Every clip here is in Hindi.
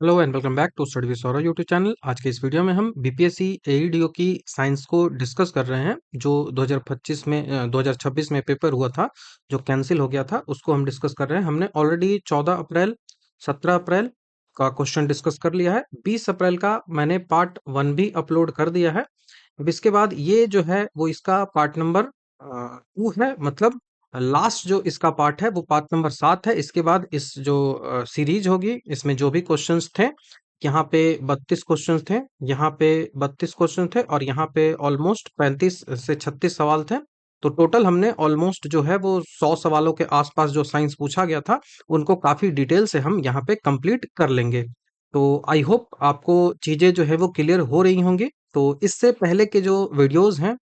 Hello and welcome back to study with Saurabh YouTube channel. आज के इस वीडियो में हम बीपीएससी एईडीओ की साइंस को डिस्कस कर रहे हैं जो 2026 में पेपर हुआ था, जो कैंसिल हो गया था, उसको हम डिस्कस कर रहे हैं। हमने ऑलरेडी 14 अप्रैल 17 अप्रैल का क्वेश्चन डिस्कस कर लिया है। 20 अप्रैल का मैंने पार्ट 1 भी अपलोड कर दिया है। अब इसके बाद ये जो है वो इसका पार्ट नंबर 2 है, मतलब लास्ट जो इसका पार्ट है वो पार्ट नंबर 7 है। इसके बाद इस जो सीरीज होगी इसमें जो भी क्वेश्चंस थे, यहाँ पे 32 क्वेश्चंस थे, यहाँ पे 32 क्वेश्चन थे और यहाँ पे ऑलमोस्ट 35 से 36 सवाल थे। तो टोटल हमने ऑलमोस्ट जो है वो 100 सवालों के आसपास जो साइंस पूछा गया था उनको काफी डिटेल से हम यहाँ पे कंप्लीट कर लेंगे। तो आई होप आपको चीजें जो है वो क्लियर हो रही होंगी। तो इससे पहले के जो वीडियोस हैं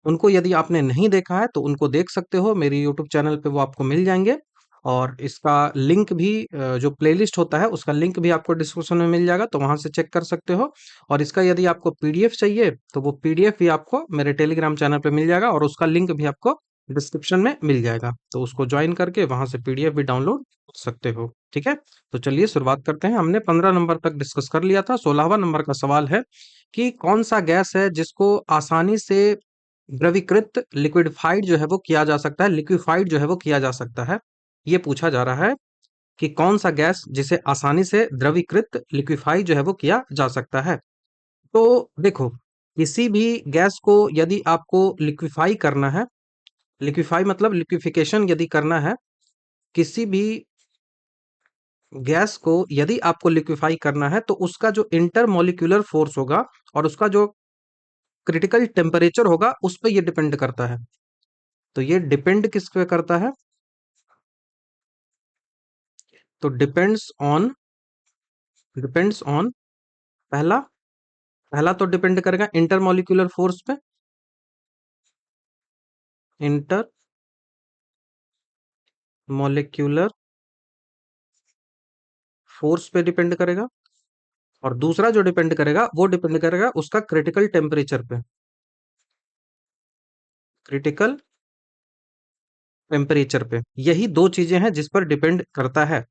उनको यदि आपने नहीं देखा है तो उनको देख सकते हो, मेरी यूट्यूब चैनल पे वो आपको मिल जाएंगे। और इसका लिंक भी जो प्लेलिस्ट होता है उसका लिंक भी आपको डिस्क्रिप्शन में मिल जाएगा, तो वहां से चेक कर सकते हो। और इसका यदि आपको पीडीएफ चाहिए तो वो पीडीएफ भी आपको मेरे टेलीग्राम चैनल पे मिल जाएगा और उसका लिंक भी आपको डिस्क्रिप्शन में मिल जाएगा, तो उसको ज्वाइन करके वहां से पीडीएफ भी डाउनलोड कर सकते हो। ठीक है, तो चलिए शुरुआत करते हैं। हमने 15 नंबर तक डिस्कस कर लिया था। 16वां नंबर का सवाल है कि कौन सा गैस है जिसको आसानी से द्रवीकृत लिक्विडिफाइड जो है वो किया जा सकता है, लिक्विफाइड जो है वो किया जा सकता है। ये पूछा जा रहा है कि कौन सा गैस जिसे आसानी से द्रवीकृत लिक्विफाई जो है वो किया जा सकता है। तो देखो, किसी भी गैस को यदि आपको लिक्विफाई करना है, लिक्विफाई मतलब लिक्विफिकेशन यदि करना है, किसी भी गैस को यदि आपको लिक्विफाई करना है तो उसका जो इंटरमोलिक्यूलर फोर्स होगा और उसका जो क्रिटिकल टेम्परेचर होगा उस पर ये डिपेंड करता है। तो ये डिपेंड किस पे करता है? तो डिपेंड्स ऑन पहला पहला तो डिपेंड करेगा इंटरमोलिक्यूलर फोर्स पे, इंटर मॉलिक्यूलर फोर्स पे डिपेंड करेगा। और दूसरा जो डिपेंड करेगा वो डिपेंड करेगा उसका क्रिटिकल टेम्परेचर पे, क्रिटिकल टेम्परेचर पे। यही दो चीजें हैं जिस पर डिपेंड करता है।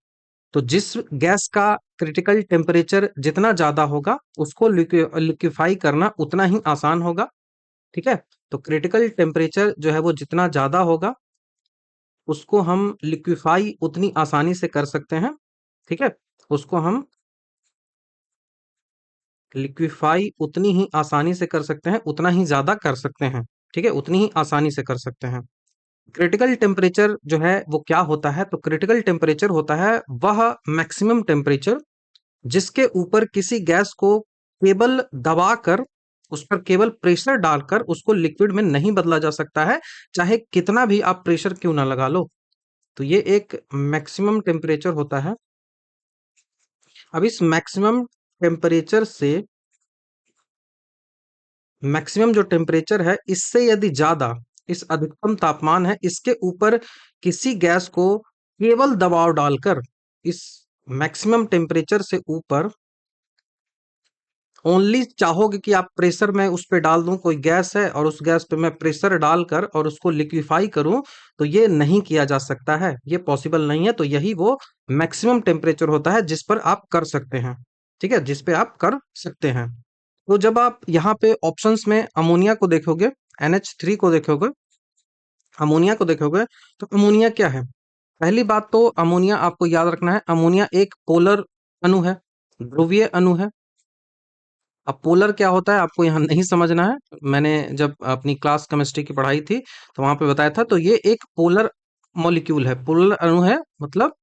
तो जिस गैस का क्रिटिकल टेम्परेचर जितना ज्यादा होगा उसको लिक्विफाई करना उतना ही आसान होगा। ठीक है, तो क्रिटिकल टेम्परेचर जो है वो जितना ज्यादा होगा उसको हम लिक्विफाई उतनी आसानी से कर सकते हैं। ठीक है, उसको हम लिक्विफाई उतनी ही आसानी से कर सकते हैं, उतना ही ज्यादा कर सकते हैं। ठीक है, उतनी ही आसानी से कर सकते हैं। क्रिटिकल टेम्परेचर जो है वो क्या होता है? तो क्रिटिकल टेम्परेचर होता है वह मैक्सिमम टेम्परेचर जिसके ऊपर किसी गैस को केवल दबाकर, उस पर केवल प्रेशर डालकर उसको लिक्विड में नहीं बदला जा सकता है, चाहे कितना भी आप प्रेशर क्यों ना लगा लो। तो ये एक मैक्सिमम टेम्परेचर होता है। अब इस टेम्परेचर से मैक्सिमम जो टेम्परेचर है इससे यदि ज्यादा, इस अधिकतम तापमान है इसके ऊपर किसी गैस को केवल दबाव डालकर, इस मैक्सिमम टेम्परेचर से ऊपर ओनली चाहोगे कि आप प्रेशर में उस पे डाल दूं, कोई गैस है और उस गैस पे मैं प्रेशर डालकर और उसको लिक्विफाई करूं, तो ये नहीं किया जा सकता है, ये पॉसिबल नहीं है। तो यही वो मैक्सिमम टेम्परेचर होता है जिस पर आप कर सकते हैं। ठीक है, जिस पे आप कर सकते हैं। तो जब आप यहाँ पे ऑप्शंस में अमोनिया को देखोगे, NH3 को देखोगे, अमोनिया को देखोगे, तो अमोनिया क्या है? पहली बात तो अमोनिया आपको याद रखना है, अमोनिया एक पोलर अणु है, ध्रुवीय अणु है। अब पोलर क्या होता है आपको यहाँ नहीं समझना है, मैंने जब अपनी क्लास केमिस्ट्री की पढ़ाई थी तो वहां पे बताया था। तो ये एक पोलर मॉलिक्यूल है, पोलर अणु है, मतलब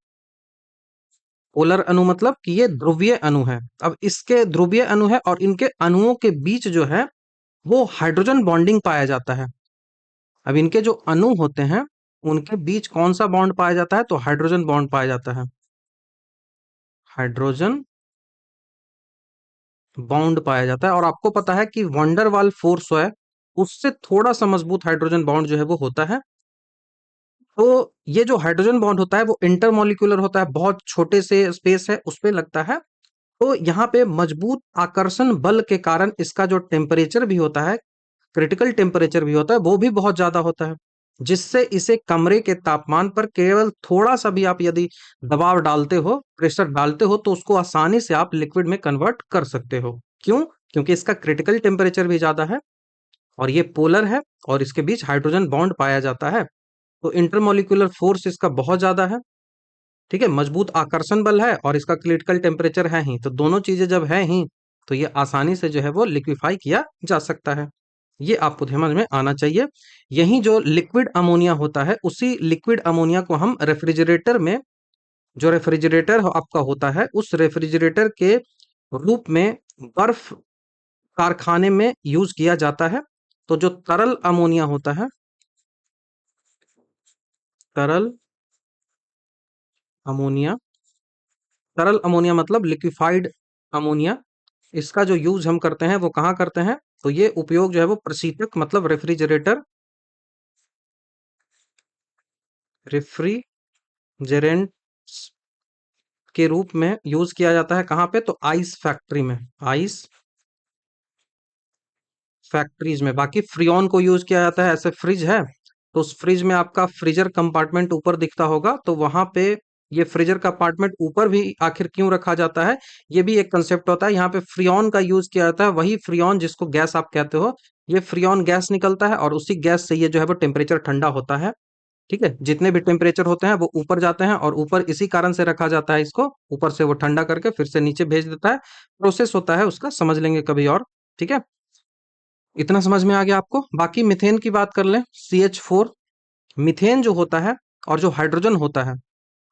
पोलर अणु मतलब कि ये ध्रुवीय अणु है। अब इसके ध्रुवीय अणु है और इनके अणुओं के बीच जो है वो हाइड्रोजन बॉन्डिंग पाया जाता है। अब इनके जो अणु होते हैं उनके बीच कौन सा बॉन्ड पाया जाता है? तो हाइड्रोजन बॉन्ड पाया जाता है, हाइड्रोजन बॉन्ड पाया जाता है। और आपको पता है कि वंडरवाल फोर्स है उससे थोड़ा सा मजबूत हाइड्रोजन बॉन्ड जो है वो होता है। तो ये जो हाइड्रोजन बॉन्ड होता है वो इंटरमॉलिक्यूलर होता है, बहुत छोटे से स्पेस है उस पे लगता है। तो यहाँ पे मजबूत आकर्षण बल के कारण इसका जो टेम्परेचर भी होता है, क्रिटिकल टेम्परेचर भी होता है, वो भी बहुत ज्यादा होता है। जिससे इसे कमरे के तापमान पर केवल थोड़ा सा भी आप यदि दबाव डालते हो, प्रेशर डालते हो, तो उसको आसानी से आप लिक्विड में कन्वर्ट कर सकते हो। क्यों? क्योंकि इसका क्रिटिकल टेम्परेचर भी ज्यादा है और ये पोलर है और इसके बीच हाइड्रोजन बॉन्ड पाया जाता है। तो इंटरमोलिकुलर फोर्स इसका बहुत ज्यादा है। ठीक है, मजबूत आकर्षण बल है और इसका क्रिटिकल टेम्परेचर है ही, तो दोनों चीजें जब है ही तो ये आसानी से जो है वो लिक्विफाई किया जा सकता है। ये आपको समझ में आना चाहिए। यही जो लिक्विड अमोनिया होता है, उसी लिक्विड अमोनिया को हम रेफ्रिजरेटर में, जो रेफ्रिजरेटर आपका होता है, उस रेफ्रिजरेटर के रूप में बर्फ कारखाने में यूज किया जाता है। तो जो तरल अमोनिया होता है, तरल अमोनिया, तरल अमोनिया मतलब लिक्विफाइड अमोनिया, इसका जो यूज हम करते हैं वो कहाँ करते हैं? तो ये उपयोग जो है वो प्रशीतक मतलब रेफ्रिजरेटर, रेफ्रिजरेंट के रूप में यूज किया जाता है। कहाँ पे? तो आइस फैक्ट्री में, आइस फैक्ट्रीज में। बाकी फ्रियोन को यूज किया जाता है, ऐसे फ्रिज है तो उस फ्रिज में आपका फ्रीजर कंपार्टमेंट ऊपर दिखता होगा, तो वहां पे ये फ्रीजर कंपार्टमेंट ऊपर भी आखिर क्यों रखा जाता है, ये भी एक कंसेप्ट होता है। यहाँ पे फ्रियोन का यूज किया जाता है, वही फ्रियोन जिसको गैस आप कहते हो, ये फ्रियोन गैस निकलता है और उसी गैस से ये जो है वो टेम्परेचर ठंडा होता है। ठीक है, जितने भी टेम्परेचर होते हैं वो ऊपर जाते हैं और ऊपर इसी कारण से रखा जाता है इसको, ऊपर से वो ठंडा करके फिर से नीचे भेज देता है। प्रोसेस होता है उसका, समझ लेंगे कभी और। ठीक है, इतना समझ में आ गया आपको। बाकी मीथेन की बात कर लें, CH4। मीथेन जो होता है और जो हाइड्रोजन होता है,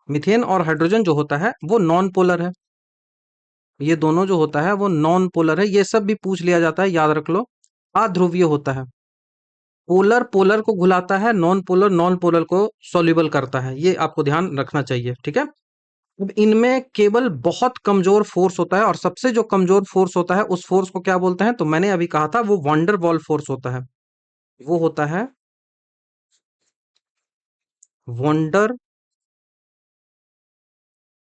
मीथेन और हाइड्रोजन जो होता है वो नॉन पोलर है। ये दोनों जो होता है वो नॉन पोलर है, ये सब भी पूछ लिया जाता है, याद रख लो। अध्रुवीय होता है, पोलर पोलर को घुलाता है, नॉन पोलर को सॉल्युबल करता है, ये आपको ध्यान रखना चाहिए। ठीक है, अब इनमें केवल बहुत कमजोर फोर्स होता है और सबसे जो कमजोर फोर्स होता है उस फोर्स को क्या बोलते हैं? तो मैंने अभी कहा था वो वंडर वॉल फोर्स होता है। वो होता है wonder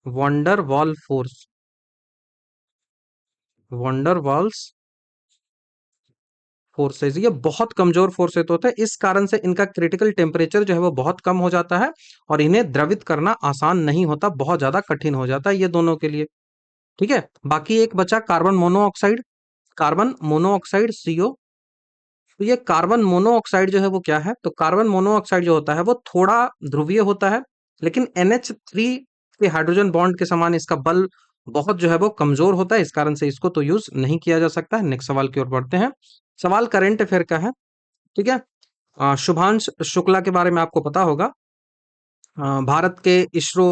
wonder wall force, wonder walls forces. ये बहुत कमजोर फोर्सेज होते हैं, इस कारण से इनका क्रिटिकल टेम्परेचर जो है वो बहुत कम हो जाता है और इन्हें द्रवित करना आसान नहीं होता, बहुत ज्यादा कठिन हो जाता है ये दोनों के लिए। ठीक है, बाकी एक बचा carbon monoxide, carbon monoxide CO। तो ये कार्बन मोनोऑक्साइड जो है वो क्या है? तो कार्बन मोनोऑक्साइड जो होता है वो थोड़ा ध्रुवीय होता है, लेकिन NH3 के हाइड्रोजन बॉन्ड के समान इसका बल बहुत जो है वो कमजोर होता है, इस कारण से इसको तो यूज नहीं किया जा सकता है। नेक्स्ट सवाल की ओर बढ़ते हैं। सवाल करंट अफेयर का है। ठीक है, शुभांश शुक्ला के बारे में आपको पता होगा। भारत के इसरो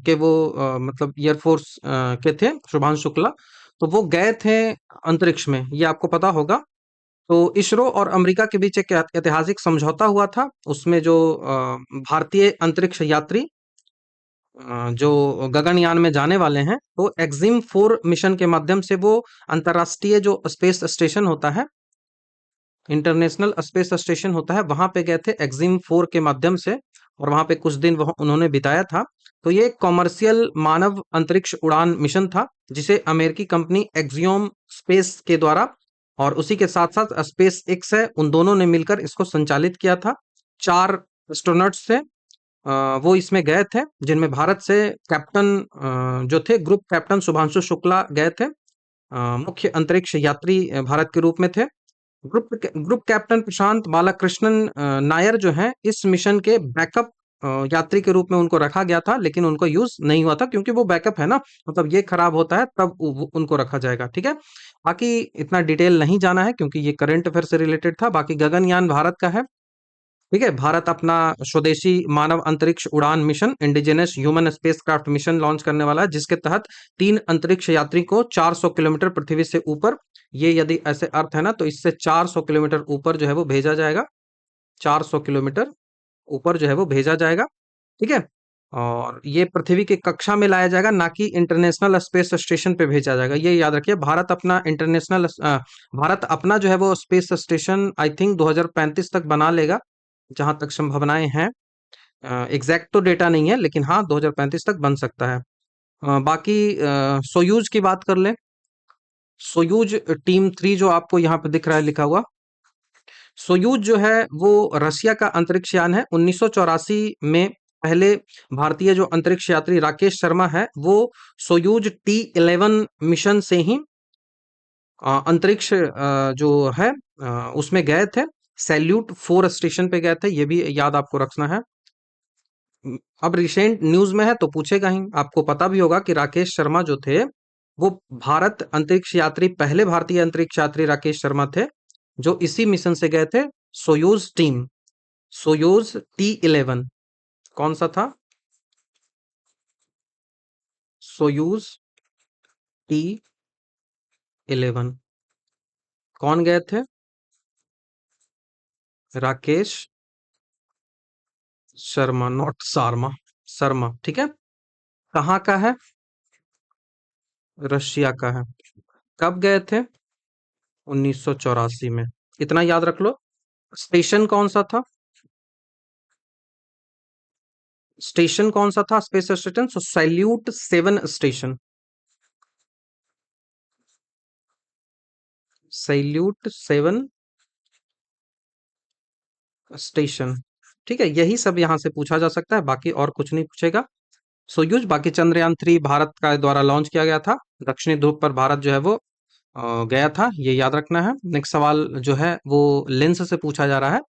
के वो मतलब एयरफोर्स के थे शुभांश शुक्ला। तो वो गए थे अंतरिक्ष में, ये आपको पता होगा। तो इसरो और अमेरिका के बीच एक ऐतिहासिक समझौता हुआ था, उसमें जो भारतीय अंतरिक्ष यात्री जो गगनयान में जाने वाले हैं, तो एक्जिम 4 मिशन के माध्यम से वो अंतरराष्ट्रीय जो स्पेस स्टेशन होता है, इंटरनेशनल स्पेस स्टेशन होता है, वहां पे गए थे एक्जिम 4 के माध्यम से और वहां पे कुछ दिन वह उन्होंने बिताया था। तो ये एक कॉमर्शियल मानव अंतरिक्ष उड़ान मिशन था, जिसे अमेरिकी कंपनी एक्सियोम स्पेस के द्वारा और उसी के साथ साथ स्पेस एक्स है, उन दोनों ने मिलकर इसको संचालित किया था। 4 एस्ट्रोनॉट्स थे, वो इसमें गए थे, जिनमें भारत से कैप्टन जो थे, ग्रुप कैप्टन शुभांशु शुक्ला गए थे। मुख्य अंतरिक्ष यात्री भारत के रूप में थे। ग्रुप कैप्टन प्रशांत बालाकृष्णन नायर जो हैं, इस मिशन के बैकअप यात्री के रूप में उनको रखा गया था, लेकिन उनको यूज नहीं हुआ था क्योंकि वो बैकअप है ना, मतलब ये खराब होता है तब उनको रखा जाएगा। ठीक है, बाकी इतना डिटेल नहीं जाना है क्योंकि ये करंट अफेयर से रिलेटेड था। बाकी गगनयान भारत का है। ठीक है, भारत अपना स्वदेशी मानव अंतरिक्ष उड़ान mission, indigenous human spacecraft mission launch करने वाला है, जिसके तहत 3 अंतरिक्ष यात्री को 400 किलोमीटर पृथ्वी से ऊपर, ये यदि ऐसे अर्थ है ना, तो इससे 400 किलोमीटर ऊपर जो है वो भेजा जाएगा, 400 किलोमीटर ऊपर जो है वो भेजा जाएगा। ठीक है, और ये पृथ्वी की कक्षा में लाया जाएगा, ना कि इंटरनेशनल स्पेस स्टेशन पे भेजा जाएगा, ये याद रखिए। भारत अपना जो है वो स्पेस स्टेशन आई थिंक 2035 तक बना लेगा, जहां तक संभावनाएं हैं। एग्जैक्ट तो डेटा नहीं है, लेकिन हाँ 2035 तक बन सकता है। बाकी सोयूज की बात कर लें। सोयूज टीम 3 जो आपको यहाँ पे दिख रहा है लिखा हुआ, सोयूज जो है वो रशिया का अंतरिक्ष यान है। 1984 में पहले भारतीय जो अंतरिक्ष यात्री राकेश शर्मा है वो सोयूज T11 मिशन से ही अंतरिक्ष जो है उसमें गए थे। सैल्यूट 4 स्टेशन पे गए थे, ये भी याद आपको रखना है। अब रिसेंट न्यूज में है तो पूछेगा ही, आपको पता भी होगा कि राकेश शर्मा जो थे वो भारत अंतरिक्ष यात्री, पहले भारतीय अंतरिक्ष यात्री राकेश शर्मा थे जो इसी मिशन से गए थे। सोयूज टीम, सोयूज T11 कौन सा था? सोयूज T11 कौन गए थे? राकेश शर्मा, नॉट शर्मा, शर्मा, ठीक है। कहाँ का है? रशिया का है। कब गए थे? 1984 में। इतना याद रख लो। स्टेशन कौन सा था? स्टेशन कौन सा था space station? Salute 7 station, salute 7 station, ठीक है। यही सब यहाँ से पूछा जा सकता है, बाकी और कुछ नहीं पूछेगा। सोयूज, बाकी चंद्रयान 3 भारत का द्वारा लॉन्च किया गया था। दक्षिणी ध्रुव पर भारत जो है वो गया था, ये याद रखना है। नेक्स्ट सवाल जो है वो लेंस से पूछा जा रहा है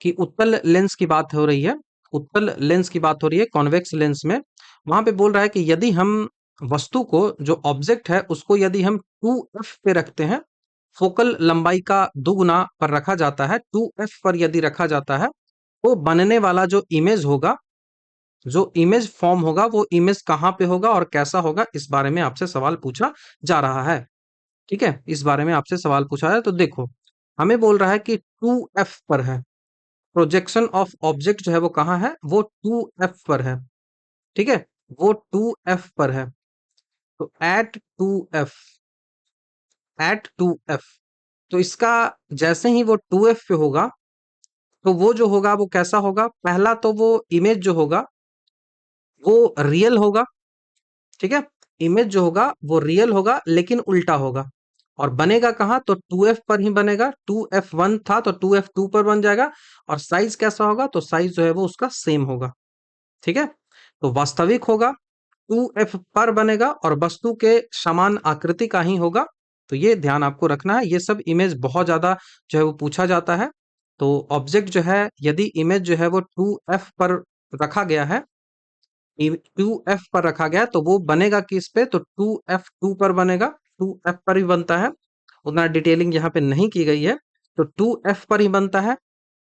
कि उत्तल लेंस की बात हो रही है। उत्तल लेंस की बात हो रही है कॉन्वेक्स लेंस में। वहां पे बोल रहा है कि यदि हम वस्तु को, जो ऑब्जेक्ट है उसको यदि हम 2f पे रखते हैं, फोकल लंबाई का दुगुना पर रखा जाता है, 2f पर यदि रखा जाता है, तो बनने वाला जो इमेज होगा, जो इमेज फॉर्म होगा, वो इमेज कहाँ पे होगा और कैसा होगा, इस बारे में आपसे सवाल पूछा जा रहा है। ठीक है, इस बारे में आपसे सवाल पूछा है। तो देखो, हमें बोल रहा है कि 2f पर है, प्रोजेक्शन ऑफ ऑब्जेक्ट जो है वो कहाँ है? वो 2f पर है, ठीक है, वो 2f पर है। तो एट 2f, तो इसका जैसे ही वो 2f पे होगा, तो वो जो होगा वो कैसा होगा? पहला तो वो इमेज जो होगा वो रियल होगा, ठीक है। इमेज जो होगा वो रियल होगा लेकिन उल्टा होगा। और बनेगा कहाँ? तो 2f पर ही बनेगा। 2f1 था तो 2f2 पर बन जाएगा। और साइज कैसा होगा? तो साइज जो है वो उसका सेम होगा, ठीक है। तो वास्तविक होगा, 2f पर बनेगा और वस्तु के समान आकृति का ही होगा। तो ये ध्यान आपको रखना है। ये सब इमेज बहुत ज्यादा जो है वो पूछा जाता है। तो ऑब्जेक्ट जो है, यदि इमेज जो है वो 2f पर रखा गया है, 2f पर रखा गया है, तो वो बनेगा किस पे? तो 2f2 पर बनेगा। 2f पर ही बनता है, उतना डिटेलिंग यहाँ पे नहीं की गई है। तो 2f पर ही बनता है,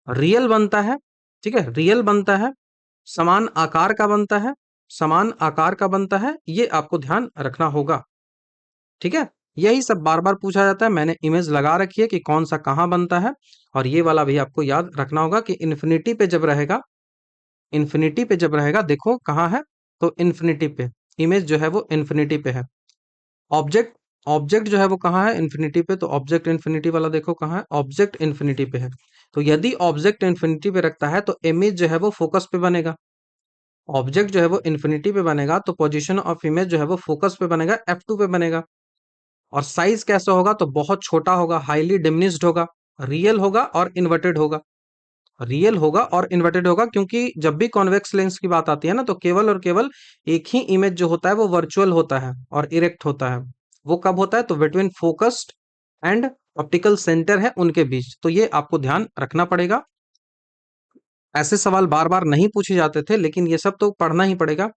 रियल बनता है, ठीक है, रियल बनता है, समान आकार का बनता है, समान आकार का बनता है, ये आपको ध्यान रखना होगा, ठीक है। यही सब बार बार पूछा जाता है। मैंने इमेज लगा रखी है कि कौन सा कहाँ बनता है। और ये वाला भी आपको याद रखना होगा कि इन्फिनिटी पे जब रहेगा, इन्फिनिटी पे जब रहेगा, देखो कहाँ है? तो इन्फिनिटी पे, इमेज जो है वो इन्फिनिटी पे है। ऑब्जेक्ट, ऑब्जेक्ट जो है वो कहाँ है? इन्फिनिटी पे। तो ऑब्जेक्ट इन्फिनिटी वाला देखो कहाँ है? ऑब्जेक्ट इन्फिनिटी पे है। तो यदि ऑब्जेक्ट इन्फिनिटी पे रखता है तो इमेज जो है वो फोकस पे बनेगा। ऑब्जेक्ट जो है वो इन्फिनिटी पे बनेगा तो पोजीशन ऑफ इमेज जो है वो फोकस पे बनेगा, F2 पे बनेगा। और साइज कैसा होगा? तो बहुत छोटा होगा, हाईली डिमिनिश्ड होगा, रियल होगा और इन्वर्टेड होगा। रियल होगा और इन्वर्टेड होगा, क्योंकि जब भी कॉन्वेक्स लेंस की बात आती है ना, तो केवल और केवल एक ही इमेज जो होता है वो वर्चुअल होता है और इरेक्ट होता है। वो कब होता है? तो between focused and optical centre है उनके बीच। तो ये आपको ध्यान रखना पड़ेगा। ऐसे सवाल बार बार नहीं पूछे जाते थे, लेकिन ये सब तो पढ़ना ही पड़ेगा।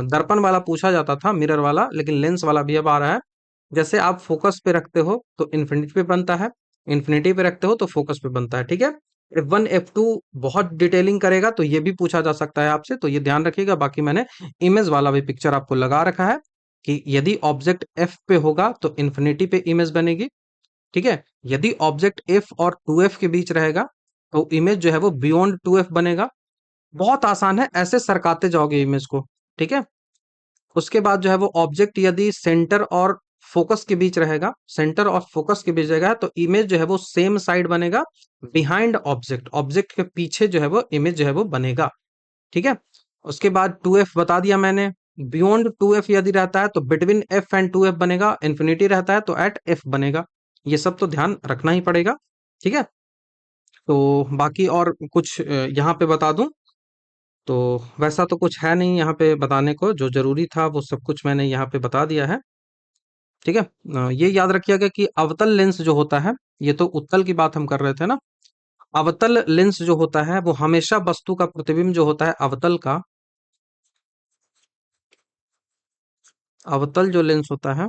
दर्पण वाला पूछा जाता था, मिरर वाला, लेकिन लेंस वाला भी अब आ रहा है। जैसे आप फोकस पे रखते हो तो इन्फिनिटी पे बनता है, इन्फिनिटी पे रखते हो तो फोकस पे बनता है, ठीक है। F1 F2 बहुत डिटेलिंग करेगा तो ये भी पूछा जा सकता है आपसे, तो ये ध्यान रखिएगा। बाकी मैंने इमेज वाला भी पिक्चर आपको लगा रखा है कि यदि ऑब्जेक्ट F पे होगा तो इन्फिनिटी पे इमेज बनेगी, ठीक है। यदि ऑब्जेक्ट F और 2F के बीच रहेगा तो इमेज जो है वो बियॉन्ड 2F बनेगा। बहुत आसान है, ऐसे सरकाते जाओगे इमेज को, ठीक है। उसके बाद जो है वो ऑब्जेक्ट यदि सेंटर और फोकस के बीच रहेगा, सेंटर और फोकस के बीच रहेगा, तो इमेज जो है वो सेम साइड बनेगा, बिहाइंड ऑब्जेक्ट, ऑब्जेक्ट के पीछे जो है वो इमेज जो है वो बनेगा, ठीक है। उसके बाद 2f बता दिया मैंने। बियॉन्ड 2f यदि रहता है तो बिटवीन f एंड 2f बनेगा, इन्फिनिटी रहता है तो एट f बनेगा। ये सब तो ध्यान रखना ही पड़ेगा, ठीक है। तो बाकी और कुछ यहाँ पे बता दूं तो वैसा तो कुछ है नहीं यहाँ पे बताने को, जो जरूरी था वो सब कुछ मैंने यहाँ पे बता दिया है। ठीक है। ये याद रखिएगा कि अवतल लेंस जो होता है, ये तो उत्तल की बात हम कर रहे थे ना। अवतल लेंस जो होता है वो हमेशा वस्तु का प्रतिबिंब जो होता है अवतल का, अवतल जो लेंस होता है,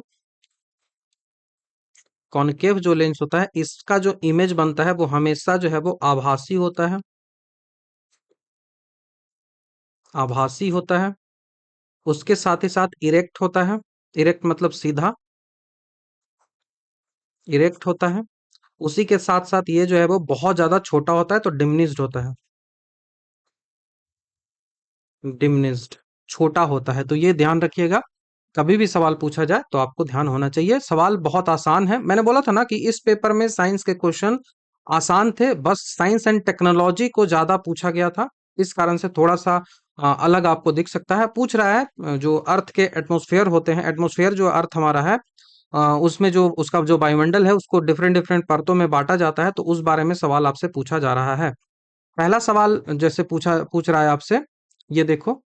कॉनकेव जो लेंस होता है, इसका जो इमेज बनता है वो हमेशा जो है वो आभासी होता है, आभासी होता है। उसके साथ ही साथ इरेक्ट होता है, इरेक्ट मतलब सीधा, इरेक्ट होता है। उसी के साथ साथ ये जो है वो बहुत ज्यादा छोटा होता है, तो डिमिनिश्ड होता है, डिमिनिश्ड, छोटा होता है। तो ये ध्यान रखिएगा, कभी भी सवाल पूछा जाए तो आपको ध्यान होना चाहिए। सवाल बहुत आसान है, मैंने बोला था ना कि इस पेपर में साइंस के क्वेश्चन आसान थे, बस साइंस एंड टेक्नोलॉजी को ज्यादा पूछा गया था, इस कारण से थोड़ा सा अलग आपको दिख सकता है। पूछ रहा है जो अर्थ के एटमॉस्फेयर होते हैं, एटमॉस्फेयर जो अर्थ हमारा है, उसमें जो उसका जो वायुमंडल है उसको डिफरेंट डिफरेंट परतों में बांटा जाता है, तो उस बारे में सवाल आपसे पूछा जा रहा है। पहला सवाल जैसे पूछ रहा है आपसे, ये देखो,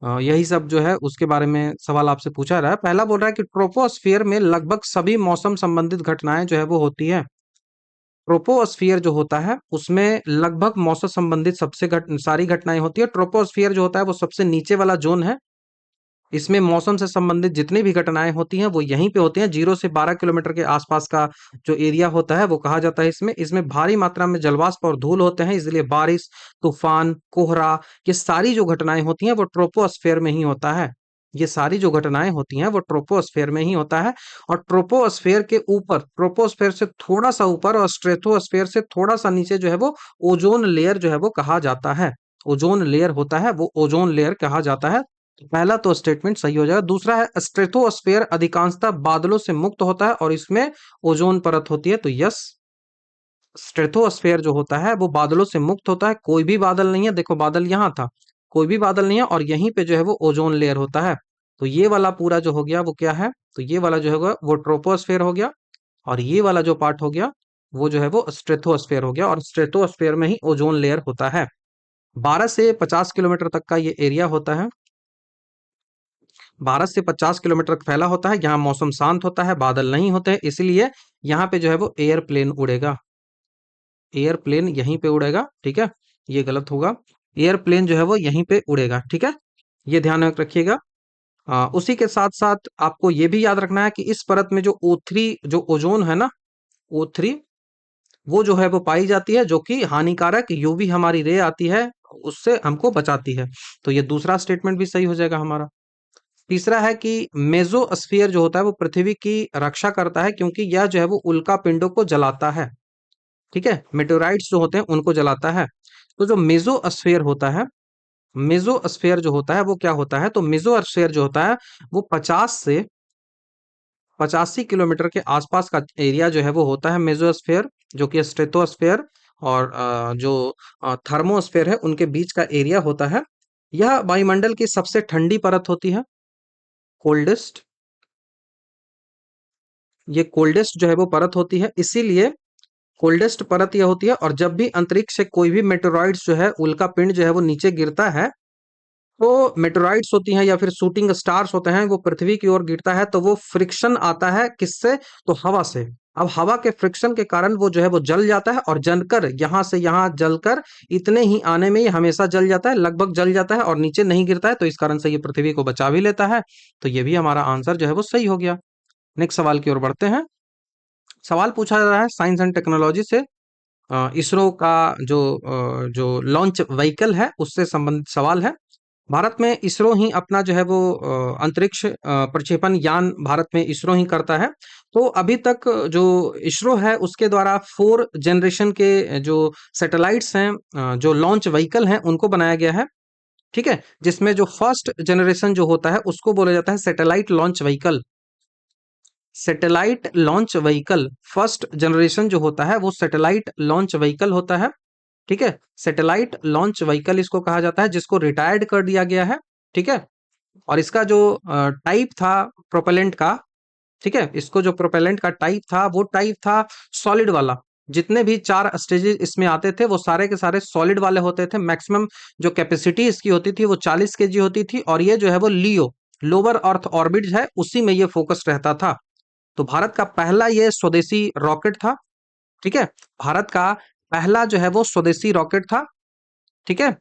यही सब जो है उसके बारे में सवाल आपसे पूछा रहा है। पहला बोल रहा है कि ट्रोपोस्फियर में लगभग सभी मौसम संबंधित घटनाएं जो है वो होती है। ट्रोपोस्फियर जो होता है उसमें लगभग मौसम संबंधित सारी घटनाएं होती है। ट्रोपोस्फियर जो होता है वो सबसे नीचे वाला जोन है, इसमें मौसम से संबंधित जितनी भी घटनाएं होती हैं वो यहीं पे होती हैं। 0 से 12 किलोमीटर के आसपास का जो एरिया होता है वो कहा जाता है इसमें। इसमें भारी मात्रा में जलवाष्प और धूल होते हैं, इसलिए बारिश, तूफान, कोहरा, ये सारी जो घटनाएं होती हैं वो ट्रोपोस्फेयर में ही होता है। ये सारी जो घटनाएं होती हैं वो ट्रोपोस्फेयर में ही होता है। और ट्रोपोस्फेयर के ऊपर, ट्रोपोस्फेयर से थोड़ा सा ऊपर और स्ट्रेटोस्फेयर से थोड़ा सा नीचे जो है वो ओजोन लेयर जो है वो कहा जाता है। ओजोन लेयर होता है वो ओजोन लेयर कहा जाता है। पहला तो स्टेटमेंट सही हो जाएगा। दूसरा है स्ट्रेटोस्फेयर अधिकांशतः बादलों से मुक्त होता है और इसमें ओजोन परत होती है, तो यस, स्ट्रेटोस्फेयर जो होता है वो बादलों से मुक्त होता है। कोई भी बादल नहीं है, देखो बादल यहाँ था, कोई भी बादल नहीं है, और यहीं पे जो है वो ओजोन लेयर होता है। तो ये वाला पूरा जो हो गया वो क्या है, तो ये वाला जो होगा वो ट्रोपोस्फेयर हो गया, और ये वाला जो पार्ट हो गया वो जो है वो स्ट्रेटोस्फेयर हो गया, और स्ट्रेटोस्फेयर में ही ओजोन लेयर होता है। 12 से 50 किलोमीटर तक का ये एरिया होता है, 12 से 50 किलोमीटर फैला होता है। यहाँ मौसम शांत होता है, बादल नहीं होते हैं, इसलिए यहाँ पे जो है वो एयरप्लेन उड़ेगा, एयरप्लेन यहीं पे उड़ेगा। ठीक है, ये गलत होगा, एयरप्लेन जो है वो यहीं पे उड़ेगा। ठीक है, ये ध्यान में रखिएगा। उसी के साथ साथ आपको ये भी याद रखना है कि इस परत में जो O3 जो ओजोन है ना, O3, वो जो है वो पाई जाती है, जो कि हानिकारक यूवी हमारी रे आती है उससे हमको बचाती है। तो ये दूसरा स्टेटमेंट भी सही हो जाएगा हमारा। तीसरा है कि मेसोस्फीयर जो होता है वो पृथ्वी की रक्षा करता है, क्योंकि यह जो है वो उल्का पिंडों को जलाता है। ठीक है, मेटेराइट्स जो होते हैं उनको जलाता है। तो जो मेसोस्फीयर होता है, मेसोस्फीयर जो होता है वो क्या होता है, तो मेसोस्फीयर जो होता है वो 50 से 85 किलोमीटर के आसपास का एरिया जो है वो होता है मेसोस्फीयर, जो कि स्ट्रेटोस्फीयर और जो थर्मोस्फीयर है उनके बीच का एरिया होता है। यह वायुमंडल की सबसे ठंडी परत होती है, कोल्डेस्ट, ये कोल्डेस्ट जो है वो परत होती है, इसीलिए कोल्डेस्ट परत यह होती है। और जब भी अंतरिक्ष से कोई भी मेटेरॉइड्स जो है, उल्का पिंड जो है वो नीचे गिरता है, तो मेटेरॉइड्स होती हैं या फिर शूटिंग स्टार्स होते हैं, वो पृथ्वी की ओर गिरता है, तो वो फ्रिक्शन आता है किससे, तो हवा से। अब हवा के फ्रिक्शन के कारण वो जो है वो जल जाता है, और जलकर यहाँ से यहाँ जलकर इतने ही आने में ही हमेशा जल जाता है, लगभग जल जाता है और नीचे नहीं गिरता है, तो इस कारण से ये पृथ्वी को बचा भी लेता है। तो ये भी हमारा आंसर जो है वो सही हो गया। नेक्स्ट सवाल की ओर बढ़ते हैं। सवाल पूछा जा रहा है साइंस एंड टेक्नोलॉजी से, इसरो का जो लॉन्च व्हीकल है उससे संबंधित सवाल है। भारत में इसरो ही अपना जो है वो अंतरिक्ष प्रक्षेपण यान भारत में इसरो ही करता है। तो अभी तक जो इसरो है उसके द्वारा 4 जनरेशन के जो सैटेलाइट्स हैं, जो लॉन्च व्हीकल हैं, उनको बनाया गया है। ठीक है, जिसमें जो फर्स्ट जनरेशन जो होता है उसको बोला जाता है satellite launch vehicle. Satellite launch vehicle first generation जो होता है वो सैटेलाइट लॉन्च व्हीकल होता है। ठीक है, सैटेलाइट लॉन्च व्हीकल इसको कहा जाता है, जिसको रिटायर्ड कर दिया गया है। ठीक है, और इसका जो टाइप था प्रोपेलेंट का, ठीक है, इसको जो प्रोपेलेंट का टाइप था वो टाइप था सॉलिड वाला। जितने भी 4 स्टेजेस इसमें आते थे वो सारे के सारे सॉलिड वाले होते थे। मैक्सिमम जो कैपेसिटी इसकी होती थी वो 40 केजी होती थी, और ये जो है वो लियो लोअर अर्थ ऑर्बिट है उसी में ये फोकस रहता था। तो भारत का पहला ये स्वदेशी रॉकेट था। ठीक है, भारत का पहला जो है वो स्वदेशी रॉकेट था। ठीक है,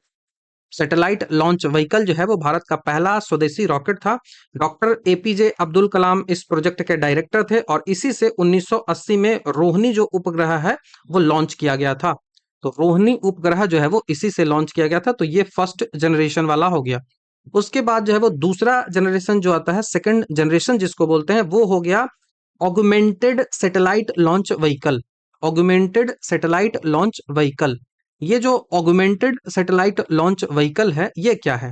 सैटेलाइट लॉन्च व्हीकल जो है वो भारत का पहला स्वदेशी रॉकेट था। डॉक्टर एपीजे अब्दुल कलाम इस प्रोजेक्ट के डायरेक्टर थे, और इसी से 1980 में रोहिणी जो उपग्रह है वो लॉन्च किया गया था। तो रोहिणी उपग्रह जो है वो इसी से लॉन्च किया गया था। तो ये फर्स्ट जनरेशन वाला हो गया। उसके बाद जो है वो दूसरा जनरेशन जो आता है, सेकंड जनरेशन जिसको बोलते हैं, वो हो गया augmented satellite launch vehicle. Augmented satellite launch vehicle, ये जो ऑगमेंटेड सैटेलाइट लॉन्च व्हीकल है ये क्या है,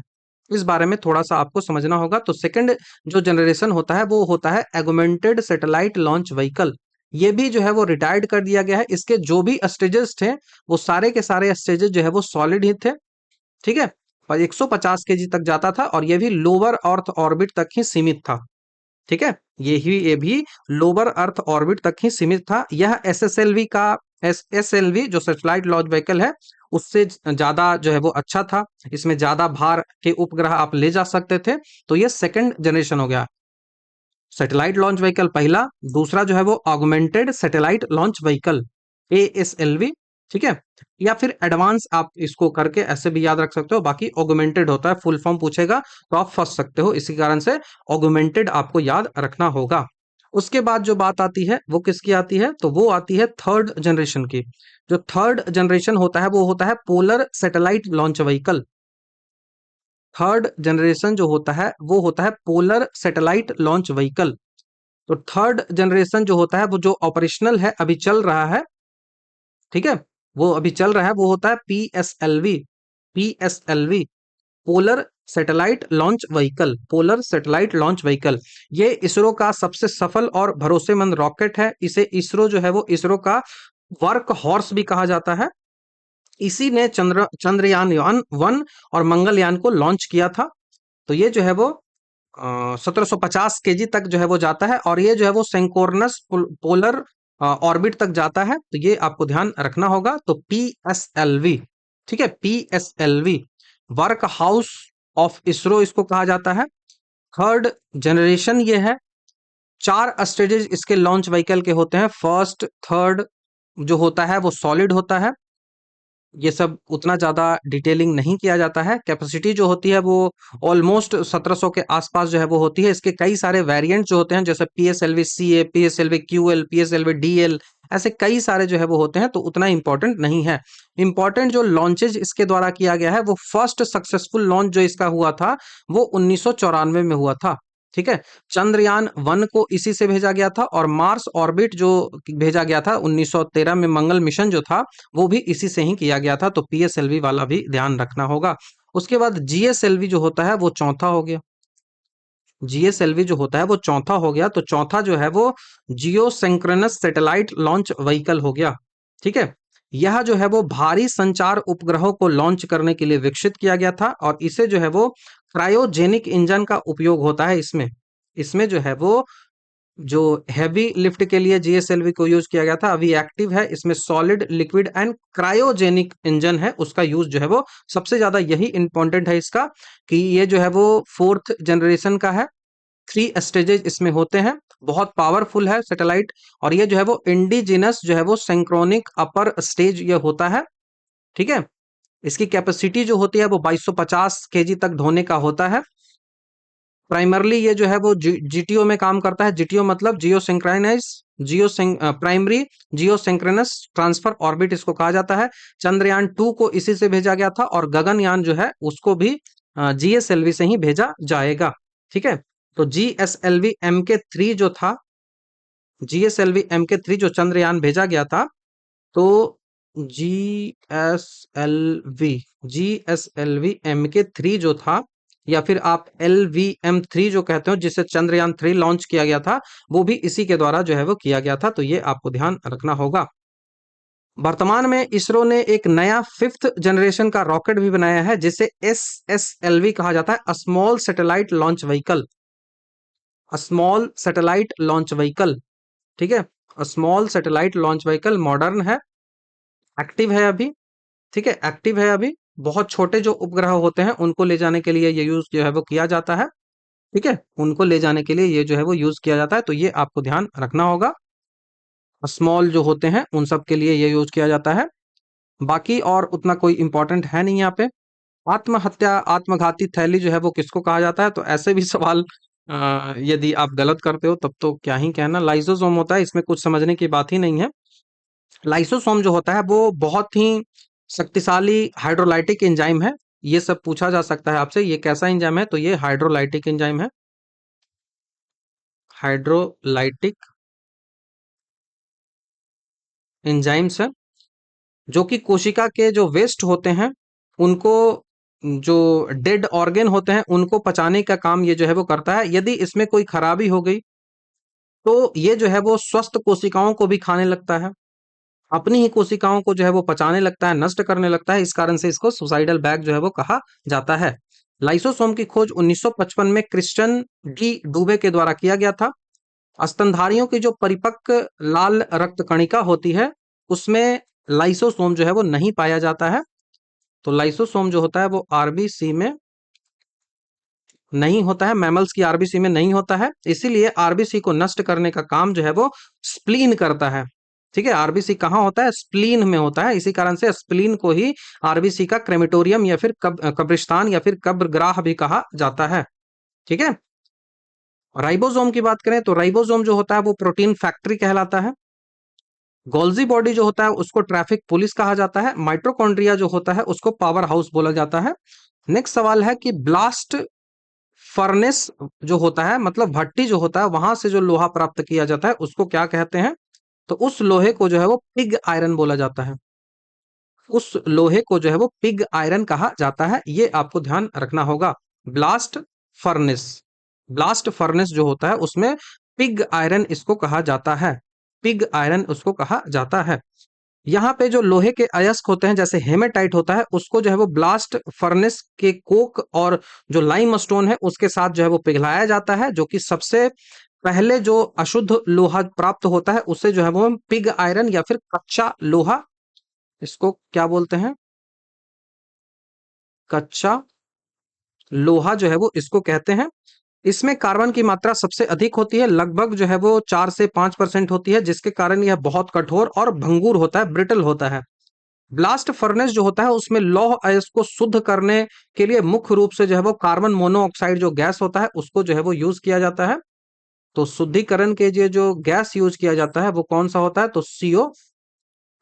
इस बारे में थोड़ा सा आपको समझना होगा। तो सेकंड जो जनरेशन होता है वो होता है ऑगमेंटेड सैटेलाइट लॉन्च व्हीकल। ये भी जो है वो रिटायर्ड कर दिया गया है। इसके जो भी स्टेजेस थे वो सारे के सारे स्टेजेस जो है वो सॉलिड ही थे। ठीक है, पर 150 केजी तक जाता था, और ये भी लोअर अर्थ ऑर्बिट तक ही सीमित था। ठीक है, ये भी लोअर अर्थ ऑर्बिट तक ही सीमित था। यह एसएसएलवी का एसएसएलवी जो सैटेलाइट लॉन्च व्हीकल है उससे ज्यादा जो है वो अच्छा था। इसमें ज्यादा भार के उपग्रह आप ले जा सकते थे। तो ये सेकंड जनरेशन हो गया, सैटेलाइट लॉन्च व्हीकल पहला। दूसरा जो है वो augmented satellite launch vehicle, ASLV. ठीक है, या फिर एडवांस आप इसको करके ऐसे भी याद रख सकते हो। बाकी ऑगमेंटेड होता है, फुल फॉर्म पूछेगा तो आप फंस सकते हो, इसी कारण से ऑगमेंटेड आपको याद रखना होगा। उसके बाद जो बात आती है वो किसकी आती है, तो वो आती है थर्ड जनरेशन की। जो थर्ड जनरेशन होता है वो होता है polar satellite launch vehicle. Third generation जो होता है वो होता है पोलर सैटेलाइट लॉन्च व्हीकल। तो थर्ड जनरेशन जो होता है वो जो ऑपरेशनल है, अभी चल रहा है। ठीक है, वो अभी चल रहा है वो होता है PSLV. PSLV, polar satellite launch vehicle. Polar satellite launch vehicle, ये इसरो का सबसे सफल और भरोसेमंद रॉकेट है। इसे इसरो जो है वो इसरो का वर्क हॉर्स भी कहा जाता है। इसी ने चंद्रयान 1 और मंगलयान को लॉन्च किया था। तो ये जो है वो 1750 केजी तक जो है वो जाता है, और ये जो है वो सेंकोरनस पोलर ऑर्बिट तक जाता है। तो ये आपको ध्यान रखना होगा। तो पीएसएलवी, ठीक है, PSLV work house of ISRO इसको कहा जाता है। थर्ड जनरेशन ये है। 4 स्टेजेस इसके लॉन्च व्हीकल के होते हैं। फर्स्ट थर्ड जो होता है वो सॉलिड होता है। ये सब उतना ज़्यादा डिटेलिंग नहीं किया जाता है। कैपेसिटी जो होती है वो ऑलमोस्ट 1700 के आसपास जो है वो होती है। इसके कई सारे वेरिएंट जो होते हैं, जैसे PSLV CA, PSLV QL, PSLV DL, ऐसे कई सारे जो है वो होते हैं। तो उतना इंपॉर्टेंट नहीं है। इंपॉर्टेंट जो लॉन्चेज इसके द्वारा किया गया है, वो फर्स्ट सक्सेसफुल लॉन्च जो इसका हुआ था वो 1994 में हुआ था। ठीक है, चंद्रयान 1 को इसी से भेजा गया था, और मार्स ऑर्बिट जो भेजा गया था 1913 में, मंगल मिशन जो था वो भी इसी से ही किया गया था। तो पीएसएलवी वाला भी ध्यान रखना होगा। उसके बाद जीएसएलवी जो होता है वो चौथा हो गया। जीएसएलवी जो होता है वो चौथा हो गया। तो चौथा जो है वो जियो सिंक्रोनस सैटेलाइट लॉन्च व्हीकल हो गया। ठीक है, यह जो है वो भारी संचार उपग्रहों को लॉन्च करने के लिए विकसित किया गया था, और इसे जो है वो क्रायोजेनिक इंजन का उपयोग होता है इसमें। इसमें जो है वो जो हैवी लिफ्ट के लिए जीएसएलवी को यूज किया गया था, अभी एक्टिव है। इसमें solid, liquid and cryogenic engine है, उसका यूज जो है वो सबसे ज्यादा यही इंपॉर्टेंट है इसका, कि ये जो है वो फोर्थ जनरेशन का है। 3 स्टेजेस इसमें होते हैं। बहुत पावरफुल है सैटेलाइट, और ये जो है वो इंडिजिनस जो है वो सिंक्रोनिक अपर स्टेज ये होता है। ठीक है, इसकी कैपेसिटी जो होती है वो 2250 केजी तक ढोने का होता है। प्राइमरली ये जो है वो जीटीओ में काम करता है। जीटीओ मतलब जियो सिंक्राइनाइज प्राइमरी जियो सिंक्रोनस ट्रांसफर ऑर्बिट इसको कहा जाता है। चंद्रयान 2 को इसी से भेजा गया था, और गगनयान जो है उसको भी जीएसएलवी से ही भेजा जाएगा। ठीक है, तो जीएसएलवी MK3 जो था, जीएसएलवी MK3 जो चंद्रयान भेजा गया था, तो जीएसएलवी जीएसएलवी MK3 जो था, या फिर आप LVM3 जो कहते हो, जिससे चंद्रयान 3 लॉन्च किया गया था, वो भी इसी के द्वारा जो है वो किया गया था। तो ये आपको ध्यान रखना होगा। वर्तमान में इसरो ने एक नया 5th जनरेशन का रॉकेट भी बनाया है, जिसे SSLV कहा जाता है, small satellite launch vehicle. Small satellite launch vehicle, ठीक है। Small satellite launch vehicle modern है, एक्टिव है अभी, ठीक है, एक्टिव है अभी। बहुत छोटे जो उपग्रह होते हैं उनको ले जाने के लिए ये यूज जो है वो किया जाता है, ठीक है, उनको ले जाने के लिए ये जो है वो यूज किया जाता है, तो ये आपको ध्यान रखना होगा। स्मॉल जो होते हैं उन सब के लिए ये यूज किया जाता है। बाकी और उतना कोई इंपॉर्टेंट है नहीं यहाँ पे। आत्महत्या आत्मघाती थैली जो है वो किसको कहा जाता है, तो ऐसे भी सवाल यदि आप गलत करते हो तब तो क्या ही कहना। लाइसोसोम होता है, इसमें कुछ समझने की बात ही नहीं है। लाइसोसोम जो होता है वो बहुत ही शक्तिशाली हाइड्रोलाइटिक एंजाइम है। ये सब पूछा जा सकता है आपसे, ये कैसा एंजाइम है, तो ये हाइड्रोलाइटिक एंजाइम है, हाइड्रोलाइटिक एंजाइम्स है, जो कि कोशिका के जो वेस्ट होते हैं उनको, जो डेड ऑर्गेन होते हैं उनको पचाने का काम ये जो है वो करता है। यदि इसमें कोई खराबी हो गई तो ये जो है वो स्वस्थ कोशिकाओं को भी खाने लगता है, अपनी ही कोशिकाओं को जो है वो पचाने लगता है, नष्ट करने लगता है। इस कारण से इसको सुसाइडल बैग जो है वो कहा जाता है। लाइसोसोम की खोज 1955 में क्रिश्चियन डी डूबे के द्वारा किया गया था। स्तनधारियों की जो परिपक्व लाल रक्त कणिका होती है उसमें लाइसोसोम जो है वो नहीं पाया जाता है। तो लाइसोसोम जो होता है वो आरबीसी में नहीं होता है, मैमल्स की आरबीसी में नहीं होता है, इसीलिए आरबीसी को नष्ट करने का काम जो है वो स्प्लीन करता है। ठीक है, आरबीसी कहाँ होता है, स्प्लीन में होता है, इसी कारण से स्प्लीन को ही आरबीसी का क्रेमेटोरियम या फिर कब्रिस्तान या फिर कब्रगाह भी कहा जाता है। ठीक है, राइबोसोम की बात करें तो राइबोसोम जो होता है वो प्रोटीन फैक्ट्री कहलाता है। गोल्जी बॉडी जो होता है उसको ट्रैफिक पुलिस कहा जाता है। माइटोकॉन्ड्रिया जो होता है उसको पावर हाउस बोला जाता है। नेक्स्ट सवाल है कि ब्लास्ट फर्नेस जो होता है, मतलब भट्टी जो होता है वहां से जो लोहा प्राप्त किया जाता है उसको क्या कहते हैं, तो उस लोहे को जो है वो पिग आयरन बोला जाता है। उस लोहे को जो है वो पिग आयरन कहा जाता है, ये आपको ध्यान रखना होगा। ब्लास्ट फर्नेस, ब्लास्ट फर्नेस जो होता है उसमें पिग आयरन इसको कहा जाता है, पिग आयरन उसको कहा जाता है। यहाँ पे जो लोहे के अयस्क होते हैं जैसे हेमेटाइट होता है उसको जो है वो ब्लास्ट फर्नेस के कोक और जो लाइम स्टोन है उसके साथ जो है वो पिघलाया जाता है, जो कि सबसे पहले जो अशुद्ध लोहा प्राप्त होता है उसे जो है वो हम पिग आयरन या फिर कच्चा लोहा, इसको क्या बोलते हैं, कच्चा लोहा जो है वो इसको कहते हैं। इसमें कार्बन की मात्रा सबसे अधिक होती है, लगभग जो है वो 4 से 5% होती है, जिसके कारण यह बहुत कठोर और भंगुर होता है, ब्रिटल होता है। ब्लास्ट फर्नेस जो होता है उसमें लौह अयस्क को शुद्ध करने के लिए मुख्य रूप से जो है वो कार्बन मोनोऑक्साइड जो गैस होता है उसको जो है वो यूज किया जाता है। तो शुद्धिकरण के लिए जो गैस यूज किया जाता है वो कौन सा होता है, तो सीओ,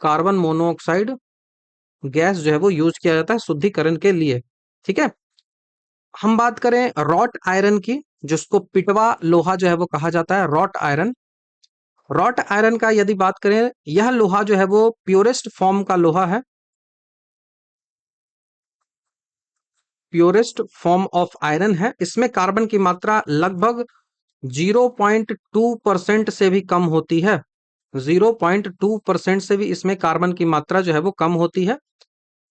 कार्बन मोनोऑक्साइड गैस जो है वो यूज किया जाता है शुद्धिकरण के लिए। ठीक है, हम बात करें रॉट आयरन की, जिसको पिटवा लोहा जो है वो कहा जाता है, रॉट आयरन। रॉट आयरन का यदि बात करें, यह लोहा जो है वो प्योरेस्ट फॉर्म का लोहा है, प्योरेस्ट फॉर्म ऑफ आयरन है। इसमें कार्बन की मात्रा लगभग 0.2% से भी कम होती है, 0.2% से भी इसमें कार्बन की मात्रा जो है वो कम होती है,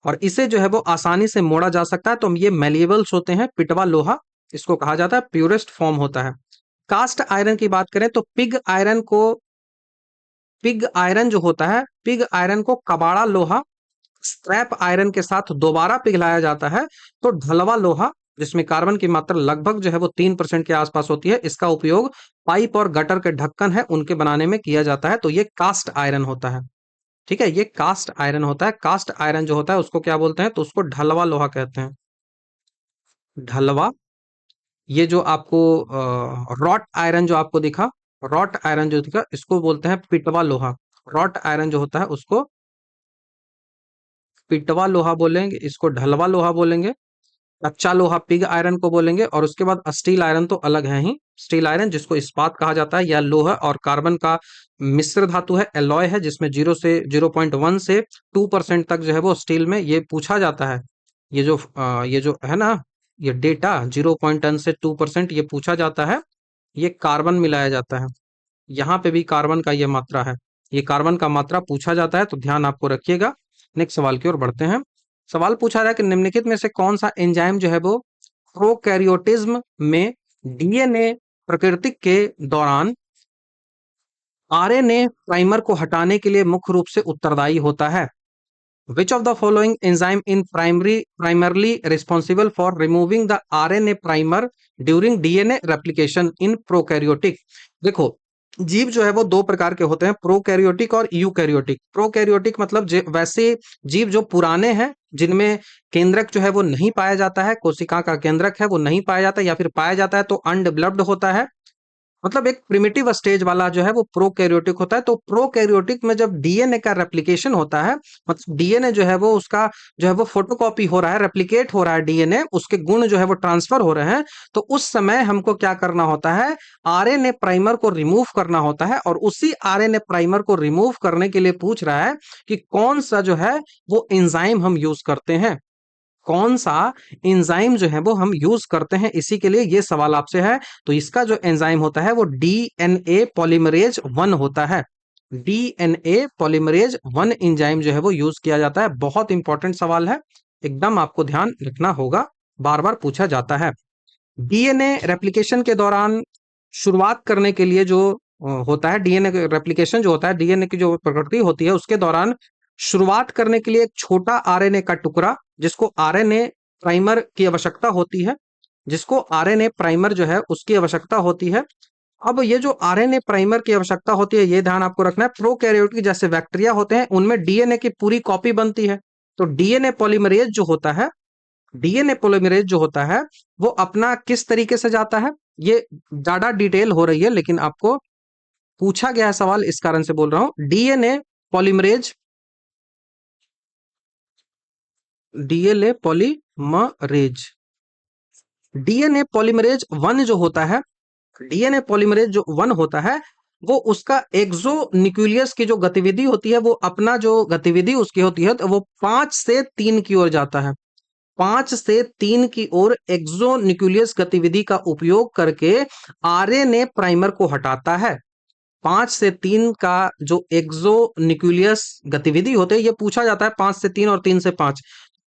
और इसे जो है वो आसानी से मोड़ा जा सकता है। तो ये मेलिएबल्स होते हैं, पिटवा लोहा इसको कहा जाता है, प्योरेस्ट फॉर्म होता है। कास्ट आयरन की बात करें तो पिग आयरन जो होता है, पिग आयरन को कबाड़ा लोहा स्क्रैप आयरन के साथ दोबारा पिघलाया जाता है, तो ढलवा लोहा जिसमें कार्बन की मात्रा लगभग जो है वो 3% के आसपास होती है, इसका उपयोग पाइप और गटर के ढक्कन है उनके बनाने में किया जाता है, तो ये कास्ट आयरन होता है। ठीक है, ये कास्ट आयरन होता है। कास्ट आयरन जो होता है उसको क्या बोलते हैं, तो उसको ढलवा लोहा कहते हैं, ढलवा। ये जो आपको रॉट आयरन जो आपको दिखा, रॉट आयरन जो दिखा इसको बोलते हैं पिटवा लोहा। रॉट आयरन जो होता है उसको पिटवा लोहा बोलेंगे, इसको ढलवा लोहा बोलेंगे। कच्चा लोहा पिग आयरन को बोलेंगे, और उसके बाद स्टील आयरन तो अलग है ही। स्टील आयरन जिसको इस्पात कहा जाता है, यह लोहा और कार्बन का मिश्र धातु है, एलॉय है, जिसमें 0.1 से 2% तक जो है वो स्टील में ये पूछा जाता है। ये जो है ना, ये डेटा 0.1 से 2% ये पूछा जाता है, ये कार्बन मिलाया जाता है, यहाँ पे भी कार्बन का ये मात्रा है, ये कार्बन का मात्रा पूछा जाता है, तो ध्यान आपको रखिएगा। नेक्स्ट सवाल की ओर बढ़ते हैं। सवाल पूछा रहा है कि निम्नलिखित में से कौन सा एंजाइम जो है वो प्रोकैरियोटिज्म में डीएनए प्रकृति के दौरान आरएनए प्राइमर को हटाने के लिए मुख्य रूप से उत्तरदायी होता है? Which of the following enzyme in primarily responsible for removing the RNA primer during DNA replication in prokaryotic? देखो, जीव जो है वो दो प्रकार के होते हैं, प्रोकैरियोटिक और यूकैरियोटिक। प्रोकैरियोटिक मतलब वैसे जीव जो पुराने हैं, जिनमें केंद्रक जो है वो नहीं पाया जाता है, कोशिका का केंद्रक है वो नहीं पाया जाता, या फिर पाया जाता है तो अनडेवलप्ड होता है, मतलब एक प्रिमिटिव स्टेज वाला जो है वो प्रोकैरियोटिक होता है। तो प्रोकैरियोटिक में जब डीएनए का रेप्लिकेशन होता है, मतलब डीएनए जो है वो उसका जो है वो फोटोकॉपी हो रहा है, रेप्लिकेट हो रहा है डीएनए, उसके गुण जो है वो ट्रांसफर हो रहे हैं, तो उस समय हमको क्या करना होता है, आरएनए प्राइमर को रिमूव करना होता है। और उसी आरएनए प्राइमर को रिमूव करने के लिए पूछ रहा है कि कौन सा जो है वो एंजाइम हम यूज करते हैं, कौन सा एंजाइम जो है वो हम यूज करते हैं, इसी के लिए ये सवाल आपसे है। तो इसका जो एंजाइम होता है वो डीएनए पॉलीमरेज 1 होता है। डीएनए पॉलीमरेज 1 एंजाइम जो है वो यूज किया जाता है। बहुत इंपॉर्टेंट सवाल है, एकदम आपको ध्यान रखना होगा, बार बार पूछा जाता है। डीएनए रेप्लिकेशन के दौरान शुरुआत करने के लिए जो होता है, डीएनए रेप्लिकेशन जो होता है, डीएनए की जो प्रकृति होती है उसके दौरान शुरुआत करने के लिए एक छोटा आरएनए का टुकड़ा, जिसको आरएनए प्राइमर की आवश्यकता होती है, जिसको आरएनए प्राइमर जो है उसकी आवश्यकता होती है। अब ये जो आरएनए प्राइमर की आवश्यकता होती है, ये ध्यान आपको रखना है, प्रोकैरियोटिक जैसे बैक्टीरिया होते हैं उनमें डीएनए की पूरी कॉपी बनती है। तो डीएनए पॉलीमरेज जो होता है, डीएनए पॉलीमरेज जो होता है वो अपना किस तरीके से जाता है, ये ज्यादा डिटेल हो रही है लेकिन आपको पूछा गया है सवाल, इस कारण से बोल रहा हूं। Polymerase DNA polymerase DNA polymerase 1 जो होता है, डीएनए पॉलीमरेज जो 1 होता है, वो उसका एक्सो न्यूक्लियस की जो गतिविधि होती है, वो अपना जो गतिविधि उसकी होती है, तो वो 5 से 3 की ओर जाता है। 5 से 3 की ओर एक्सो न्यूक्लियस गतिविधि का उपयोग करके आरएनए प्राइमर को हटाता है। 5 से 3 का जो एक्सो न्यूक्लियस गतिविधि होते है, ये पूछा जाता है 5 से 3 और 3 से 5।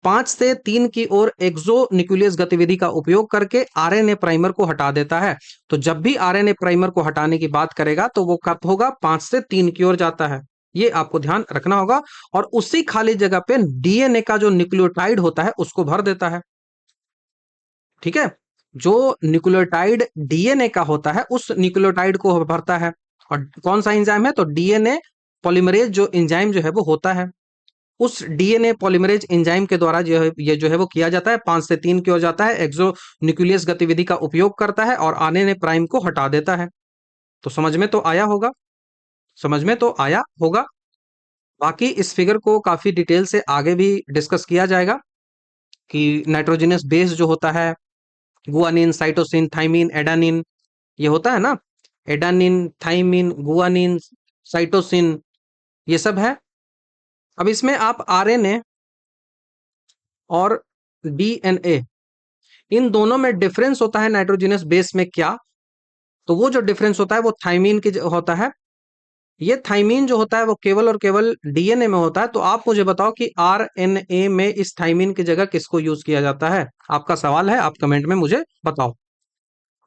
5 से 3 की ओर एक्सो न्यूक्लियस गतिविधि का उपयोग करके आरएनए प्राइमर को हटा देता है। तो जब भी आरएनए प्राइमर को हटाने की बात करेगा तो वो कब होगा, 5 से 3 की ओर जाता है, ये आपको ध्यान रखना होगा। और उसी खाली जगह पे डीएनए का जो न्यूक्लियोटाइड होता है उसको भर देता है। ठीक है, जो न्यूक्लियोटाइड डीएनए का होता है उस न्यूक्लियोटाइड को भरता है। और कौन सा एंजाइम है, तो डीएनए पॉलीमरेज जो एंजाइम जो है वो होता है, उस डीएनए पॉलीमरेज एंजाइम के द्वारा जो है ये जो है वो किया जाता है। 5 से 3 की ओर जाता है, एक्सो न्यूक्लियस गतिविधि का उपयोग करता है और आरएनए प्राइम को हटा देता है। तो समझ में तो आया होगा, समझ में तो आया होगा। बाकी इस फिगर को काफी डिटेल से आगे भी डिस्कस किया जाएगा कि नाइट्रोजनस बेस जो होता है, गुआनिन, साइटोसिन, थाइमिन, एडानिन, ये होता है ना, एडानिन, थाइमिन, गुआनिन, साइटोसिन, ये सब है। अब इसमें आप आरएनए और डीएनए, इन दोनों में डिफरेंस होता है नाइट्रोजनस बेस में क्या, तो वो जो डिफरेंस होता है वो थाइमीन की होता है। ये थाइमीन जो होता है वो केवल और केवल डीएनए में होता है। तो आप मुझे बताओ कि आरएनए में इस थाइमीन की जगह किसको यूज किया जाता है, आपका सवाल है, आप कमेंट में मुझे बताओ।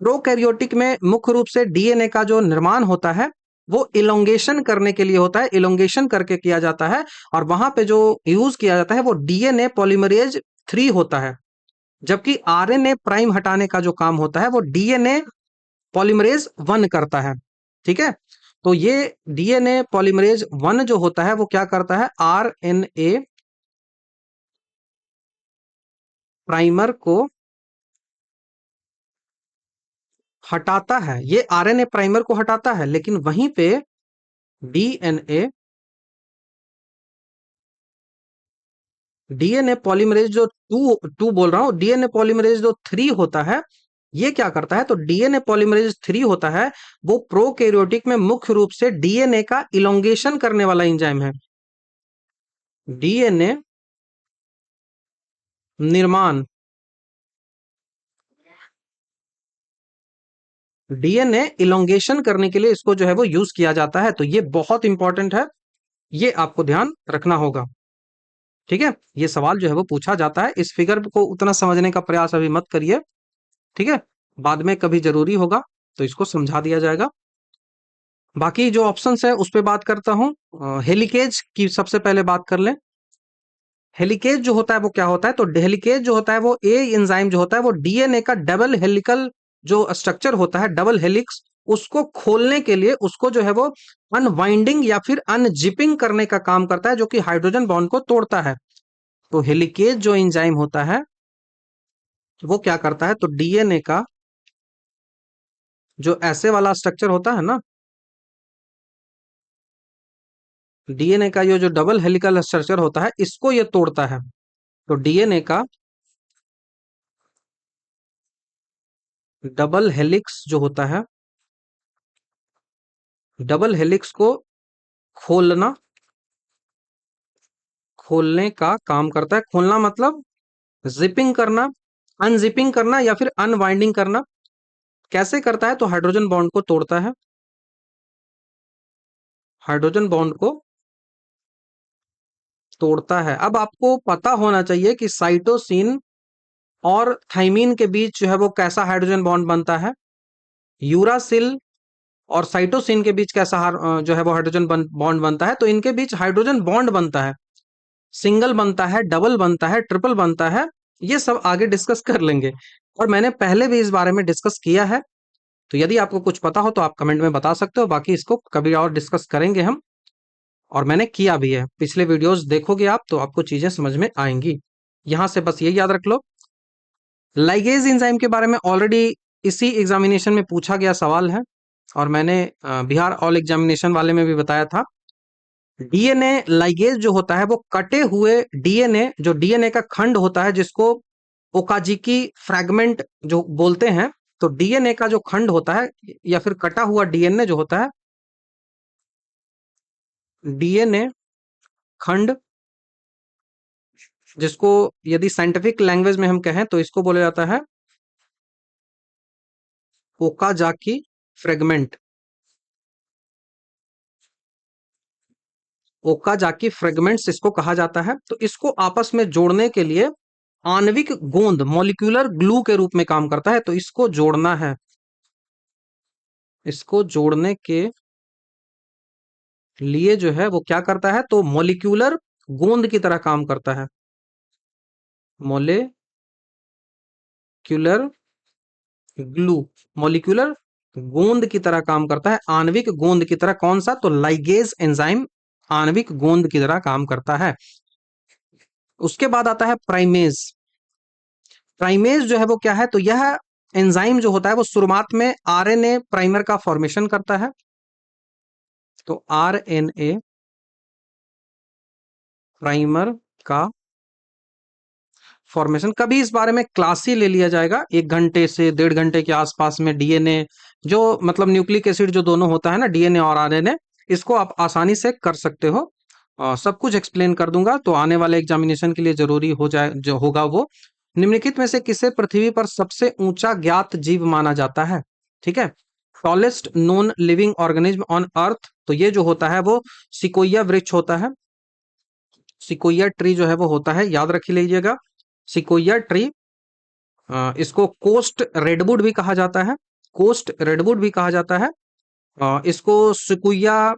प्रोकैरियोटिक में मुख्य रूप से डीएनए का जो निर्माण होता है वो इलोंगेशन करने के लिए होता है, इलोंगेशन करके किया जाता है। और वहां पे जो यूज किया जाता है वो डीएनए पॉलीमरेज 3 होता है, जबकि आरएनए प्राइम हटाने का जो काम होता है वो डीएनए पॉलीमरेज 1 करता है। ठीक है, तो ये डीएनए पॉलीमरेज 1 जो होता है वो क्या करता है, आरएनए प्राइमर को हटाता है, ये आरएनए प्राइमर को हटाता है। लेकिन वहीं पे डीएनए डीएनए पॉलीमरेज जो टू टू बोल रहा हूं, डीएनए पॉलीमरेज जो 3 होता है, ये क्या करता है, तो डीएनए पॉलीमरेज 3 होता है, वो प्रोकैरियोटिक में मुख्य रूप से डीएनए का इलोंगेशन करने वाला एंजाइम है। डीएनए निर्माण, डीएनए इलोंगेशन करने के लिए इसको जो है वो यूज किया जाता है। तो ये बहुत इंपॉर्टेंट है, ये आपको ध्यान रखना होगा। ठीक है, ये सवाल जो है वो पूछा जाता है। इस फिगर को उतना समझने का प्रयास अभी मत करिए, ठीक है, बाद में कभी जरूरी होगा तो इसको समझा दिया जाएगा। बाकी जो ऑप्शंस है उस पे बात करता हूँ। हेलिकेज की सबसे पहले बात कर लें। हेलिकेज जो होता है वो क्या होता है, तो हेलिकेज जो होता है वो ए एंजाइम जो होता है वो डीएनए का डबल हेलिकल जो स्ट्रक्चर होता है, डबल हेलिक्स, उसको खोलने के लिए उसको जो है वो अनवाइंडिंग या फिर अनजिपिंग करने का काम करता है, जो कि हाइड्रोजन बॉन्ड को तोड़ता है। तो हेलिकेज जो एंजाइम होता है वो क्या करता है, तो डीएनए का जो ऐसे वाला स्ट्रक्चर होता है ना, डीएनए का ये जो डबल हेलिकल स्ट्रक्चर होता है इसको ये तोड़ता है। तो डीएनए का डबल हेलिक्स जो होता है, डबल हेलिक्स को खोलना, खोलने का काम करता है। खोलना मतलब जिपिंग करना, अनजिपिंग करना या फिर अनवाइंडिंग करना। कैसे करता है, तो हाइड्रोजन बॉन्ड को तोड़ता है, हाइड्रोजन बॉन्ड को तोड़ता है। अब आपको पता होना चाहिए कि साइटोसिन और थाइमीन के बीच जो है वो कैसा हाइड्रोजन बॉन्ड बनता है, यूरासिल और साइटोसिन के बीच कैसा जो है वो हाइड्रोजन बॉन्ड बनता है। तो इनके बीच हाइड्रोजन बॉन्ड बनता है, सिंगल बनता है, डबल बनता है, ट्रिपल बनता है, ये सब आगे डिस्कस कर लेंगे। और मैंने पहले भी इस बारे में डिस्कस किया है, तो यदि आपको कुछ पता हो तो आप कमेंट में बता सकते हो, बाकी इसको कभी और डिस्कस करेंगे हम। और मैंने किया भी है, पिछले वीडियोस देखोगे आप तो आपको चीजें समझ में आएंगी। यहां से बस ये याद रख लो, लाइगेज एंजाइम के बारे में ऑलरेडी इसी एग्जामिनेशन में पूछा गया सवाल है, और मैंने बिहार ऑल एग्जामिनेशन वाले में भी बताया था। डीएनए लाइगेज जो होता है वो कटे हुए डीएनए, जो डीएनए का खंड होता है जिसको ओकाजिकी फ्रैगमेंट जो बोलते हैं, तो डीएनए का जो खंड होता है या फिर कटा हुआ डीएनए जो होता है, डीएनए खंड, जिसको यदि साइंटिफिक लैंग्वेज में हम कहें तो इसको बोला जाता है ओकाजाकी फ्रेगमेंट। ओकाजाकी फ्रेगमेंट्स इसको कहा जाता है। तो इसको आपस में जोड़ने के लिए आणविक गोंद, मॉलिक्यूलर ग्लू के रूप में काम करता है। तो इसको जोड़ना है, इसको जोड़ने के लिए जो है वो क्या करता है, तो मॉलिक्यूलर गोंद की तरह काम करता है, मॉलिक्यूलर ग्लू, मॉलिक्यूलर गोंद की तरह काम करता है, आणविक गोंद की तरह। कौन सा, तो लाइगेज एंजाइम आणविक गोंद की तरह काम करता है। उसके बाद आता है प्राइमेज। प्राइमेज जो है वो क्या है, तो यह एंजाइम जो होता है वो शुरुआत में आरएनए प्राइमर का फॉर्मेशन करता है। तो आरएनए प्राइमर का फॉर्मेशन, कभी इस बारे में क्लास ही ले लिया जाएगा, 1 घंटे से 1.5 घंटे के आसपास में। डीएनए जो मतलब न्यूक्लिक एसिड जो दोनों होता है ना, डीएनए और आरएनए, इसको आप आसानी से कर सकते हो। सब कुछ एक्सप्लेन कर दूंगा, तो आने वाले एग्जामिनेशन के लिए जरूरी हो जाए जो होगा वो। निम्नलिखित में से किसे पृथ्वी पर सबसे ऊंचा ज्ञात जीव माना जाता है, ठीक है। Tallest known living organism on earth, तो ये जो होता है वो सिकोया वृक्ष होता है। सिकोया ट्री जो है वो होता है, याद रख लीजिएगा, सिकोया ट्री। इसको कोस्ट रेडवुड भी कहा जाता है, कोस्ट रेडवुड भी कहा जाता है। इसको सिकुया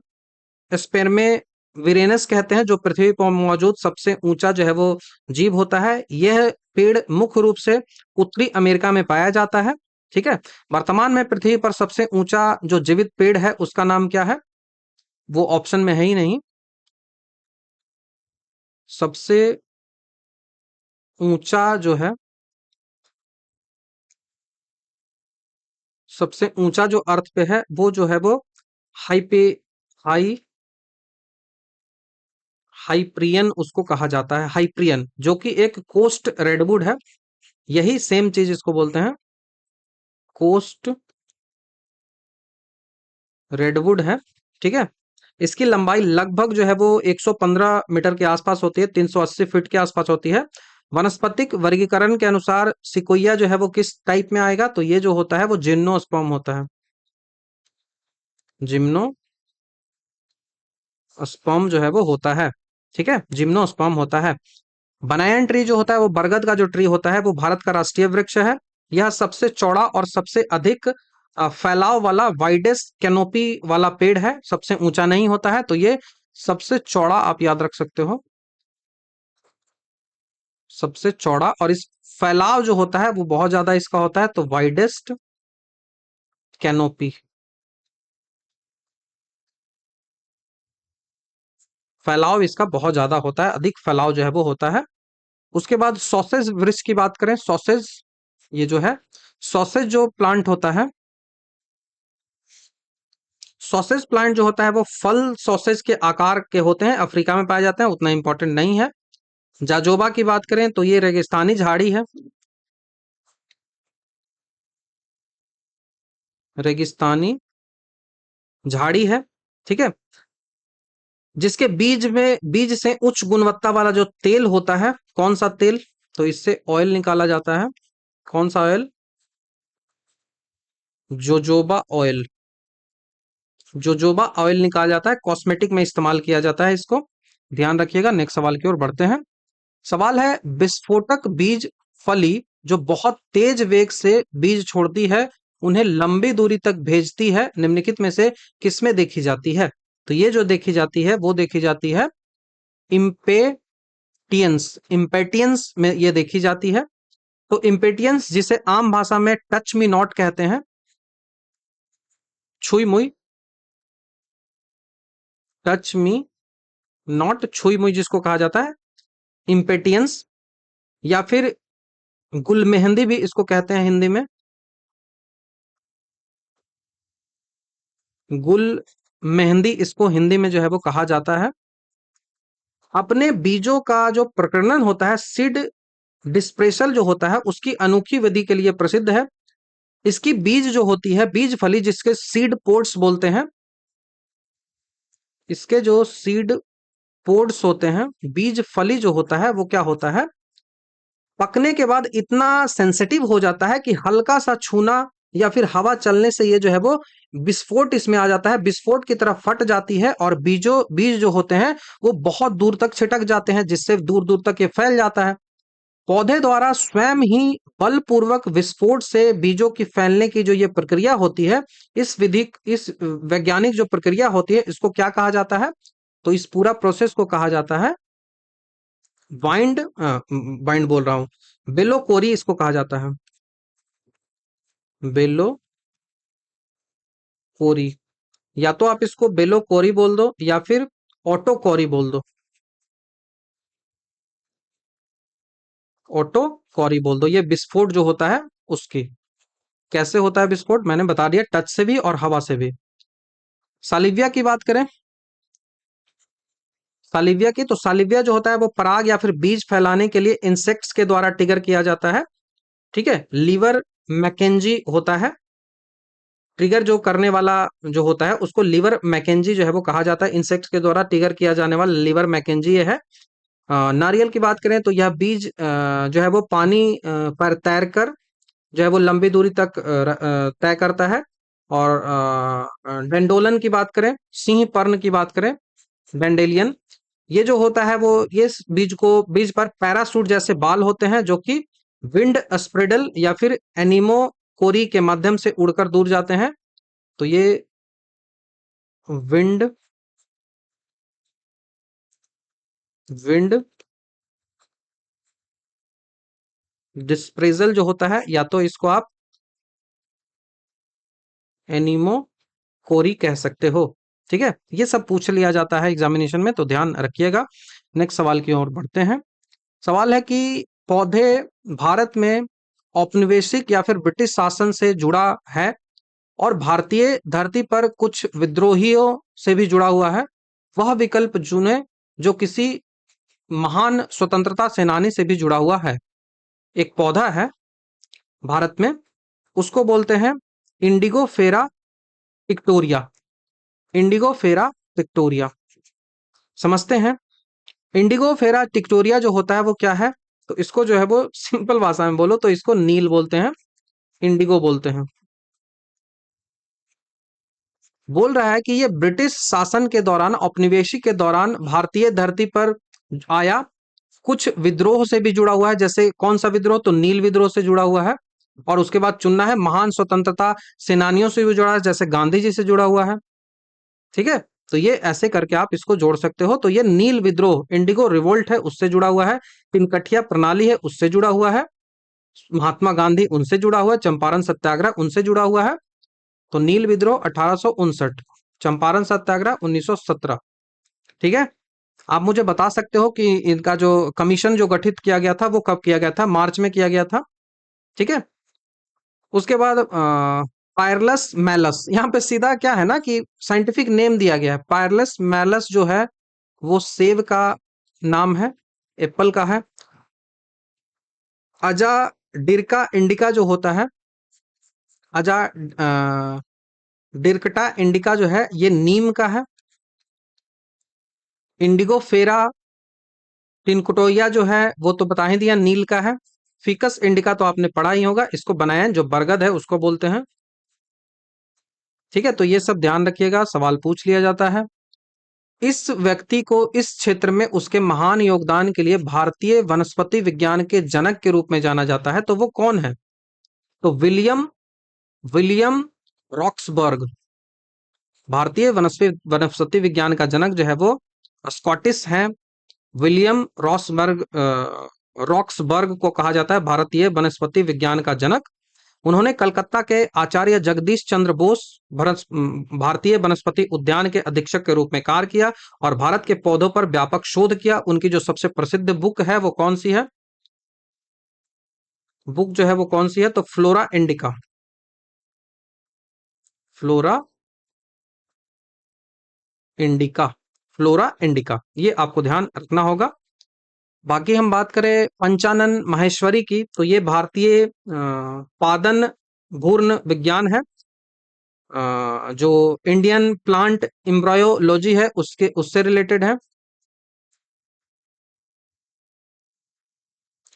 स्पेर्मे विरेनस कहते हैं, जो पृथ्वी पर मौजूद सबसे ऊंचा जो है वो जीव होता है। यह पेड़ मुख्य रूप से उत्तरी अमेरिका में पाया जाता है, ठीक है। वर्तमान में पृथ्वी पर सबसे ऊंचा जो जीवित पेड़ है उसका नाम क्या है, वो ऑप्शन में है ही नहीं। सबसे ऊंचा जो है, सबसे ऊंचा जो अर्थ पे है वो जो है वो हाइपे हाई हाइप्रियन उसको कहा जाता है, हाइप्रियन, जो कि एक कोस्ट रेडवुड है। यही सेम चीज इसको बोलते हैं, कोस्ट रेडवुड है, ठीक है। इसकी लंबाई लगभग जो है वो 115 मीटर के आसपास होती है, 380 फीट के आसपास होती है। वनस्पतिक वर्गीकरण के अनुसार सिकोया जो है वो किस टाइप में आएगा, तो ये जो होता है वो जिम्नोस्पर्म होता है, जिम्नोस्पर्म जो है वो होता है, ठीक है, जिम्नोस्पर्म होता है। बनायन ट्री जो होता है वो बरगद का जो ट्री होता है वो भारत का राष्ट्रीय वृक्ष है। यह सबसे चौड़ा और सबसे अधिक फैलाव वाला वाइडेस्ट कैनोपी वाला पेड़ है, सबसे ऊंचा नहीं होता है, तो ये सबसे चौड़ा आप याद रख सकते हो, सबसे चौड़ा। और इस फैलाव जो होता है वो बहुत ज्यादा इसका होता है, तो वाइडेस्ट कैनोपी, फैलाव इसका बहुत ज्यादा होता है, अधिक फैलाव जो है वो होता है। उसके बाद सॉसेज वृक्ष की बात करें, सॉसेज, ये जो है सॉसेज जो प्लांट होता है, सॉसेज प्लांट जो होता है वो फल सॉसेज के आकार के होते हैं, अफ्रीका में पाए जाते हैं, उतना इंपॉर्टेंट नहीं है। जाजोबा की बात करें तो ये रेगिस्तानी झाड़ी है, रेगिस्तानी झाड़ी है, ठीक है, जिसके बीज में, बीज से उच्च गुणवत्ता वाला जो तेल होता है, कौन सा तेल, तो इससे ऑयल निकाला जाता है, कौन सा oil, jojoba oil, jojoba oil निकाला जाता है, कॉस्मेटिक में इस्तेमाल किया जाता है इसको, ध्यान रखिएगा। नेक्स्ट सवाल की ओर बढ़ते हैं। सवाल है, विस्फोटक बीज फली जो बहुत तेज वेग से बीज छोड़ती है, उन्हें लंबी दूरी तक भेजती है, निम्नलिखित में से किसमें देखी जाती है, तो ये जो देखी जाती है वो देखी जाती है इम्पेटियंस, इम्पेटियंस में ये देखी जाती है। तो इम्पेटियंस जिसे आम भाषा में टच मी नॉट कहते हैं, छुई मुई, टच मी नॉट, छुई मुई जिसको कहा जाता है इम्पेटियंस, या फिर गुल मेहंदी भी इसको कहते हैं हिंदी में, गुल मेहंदी इसको हिंदी में जो है वो कहा जाता है। अपने बीजों का जो प्रकर्णन होता है, सीड डिस्प्रेसल जो होता है, उसकी अनोखी विधि के लिए प्रसिद्ध है। इसकी बीज जो होती है, बीज फली जिसके सीड पोड्स बोलते हैं, इसके जो सीड पोड्स होते हैं, बीज फली जो होता है वो क्या होता है, पकने के बाद इतना सेंसिटिव हो जाता है कि हल्का सा छूना या फिर हवा चलने से ये जो है वो विस्फोट इसमें आ जाता है, विस्फोट की तरफ फट जाती है, और बीज जो होते हैं वो बहुत दूर तक छिटक जाते हैं, जिससे दूर दूर तक ये फैल जाता है। पौधे द्वारा स्वयं ही बलपूर्वक विस्फोट से बीजों की फैलने की जो ये प्रक्रिया होती है, इस विधि, इस वैज्ञानिक जो प्रक्रिया होती है, इसको क्या कहा जाता है, तो इस पूरा प्रोसेस को कहा जाता है वाइंड, वाइंड बोल रहा हूं, बेलोकोरी इसको कहा जाता है, बेलोकोरी। या तो आप इसको बेलोकोरी बोल दो या फिर ऑटोकोरी बोल दो, ऑटोकोरी बोल दो, ये विस्फोट जो होता है उसकी, कैसे होता है विस्फोट मैंने बता दिया, टच से भी और हवा से भी। सालिविया की बात करें, सालिविया की, तो सालिविया जो होता है वो पराग या फिर बीज फैलाने के लिए इंसेक्ट्स के द्वारा ट्रिगर किया जाता है, ठीक है। लीवर मैकेंजी होता है, ट्रिगर जो करने वाला जो होता है उसको लीवर मैकेंजी जो है वो कहा जाता है, इंसेक्ट्स के द्वारा ट्रिगर किया जाने वाला लीवर मैकेंजी ये है। नारियल की बात करें तो यह बीज जो है वो पानी पर तैर कर जो है वो लंबी दूरी तक तय करता है। और डेंडोलन की बात करें, सिंह पर्ण की बात करें, डेंडेलियन, ये जो होता है वो, ये बीज को, बीज पर पैरासूट जैसे बाल होते हैं जो कि विंड स्प्रेडल या फिर एनिमो कोरी के माध्यम से उड़कर दूर जाते हैं। तो ये विंड, विंड डिस्प्रेजल जो होता है, या तो इसको आप एनिमो कोरी कह सकते हो, ठीक है। ये सब पूछ लिया जाता है एग्जामिनेशन में, तो ध्यान रखिएगा। नेक्स्ट सवाल की ओर बढ़ते हैं। सवाल है कि पौधे भारत में औपनिवेशिक या फिर ब्रिटिश शासन से जुड़ा है और भारतीय धरती पर कुछ विद्रोहियों से भी जुड़ा हुआ है, वह विकल्प चुने जो किसी महान स्वतंत्रता सेनानी से भी जुड़ा हुआ है। एक पौधा है भारत में, उसको बोलते हैं इंडिगो फेरा विक्टोरिया, इंडिगो फेरा विक्टोरिया, समझते हैं। इंडिगो फेरा टिक्टोरिया जो होता है वो क्या है, तो इसको जो है वो सिंपल भाषा में बोलो तो इसको नील बोलते हैं, इंडिगो बोलते हैं। बोल रहा है कि ये ब्रिटिश शासन के दौरान, औपनिवेशिक के दौरान भारतीय धरती पर आया, कुछ विद्रोह से भी जुड़ा हुआ है, जैसे कौन सा विद्रोह, तो नील विद्रोह से जुड़ा हुआ है। और उसके बाद चुनना है महान स्वतंत्रता सेनानियों से भी जुड़ा है, जैसे गांधी जी से जुड़ा हुआ है। ठीक है, तो ये ऐसे करके आप इसको जोड़ सकते हो। तो ये नील विद्रोह इंडिगो रिवोल्ट है, उससे जुड़ा हुआ है। तिनकठिया प्रणाली है, उससे जुड़ा हुआ है। महात्मा गांधी उनसे जुड़ा हुआ है। चंपारण सत्याग्रह उनसे जुड़ा हुआ है। तो नील विद्रोह 1859, चंपारण सत्याग्रह 1917। ठीक है, आप मुझे बता सकते हो कि इनका जो कमीशन जो गठित किया गया था वो कब किया गया था? मार्च में किया गया था। ठीक है, उसके बाद पायरलस मैलस, यहाँ पे सीधा क्या है ना कि साइंटिफिक नेम दिया गया है। पायरलस मैलस जो है वो सेब का नाम है, एप्पल का है। अजा डिरका इंडिका जो होता है, अजा डिरकटा इंडिका जो है ये नीम का है। इंडिगो फेरा टिनकुटोया जो है वो तो बता ही दिया, नील का है। फिकस इंडिका तो आपने पढ़ा ही होगा, इसको बनाया जो बरगद है उसको बोलते हैं। ठीक है, तो ये सब ध्यान रखिएगा, सवाल पूछ लिया जाता है। इस व्यक्ति को इस क्षेत्र में उसके महान योगदान के लिए भारतीय वनस्पति विज्ञान के जनक के रूप में जाना जाता है, तो वो कौन है? तो विलियम विलियम रॉक्सबर्ग। भारतीय वनस्पति वनस्पति विज्ञान का जनक जो है वो स्कॉटिश हैं। विलियम रॉक्सबर्ग को कहा जाता है भारतीय वनस्पति विज्ञान का जनक। उन्होंने कलकत्ता के आचार्य जगदीश चंद्र बोस भारतीय वनस्पति उद्यान के अधीक्षक के रूप में कार्य किया और भारत के पौधों पर व्यापक शोध किया। उनकी जो सबसे प्रसिद्ध बुक है वो कौन सी है? बुक जो है वो कौन सी है? तो flora indica. Flora indica, flora indica, ये आपको ध्यान रखना होगा। बाकी हम बात करें पंचानन माहेश्वरी की, तो ये भारतीय पादन घूर्ण विज्ञान है। जो इंडियन प्लांट एम्ब्रायोलॉजी है उसके उससे रिलेटेड है।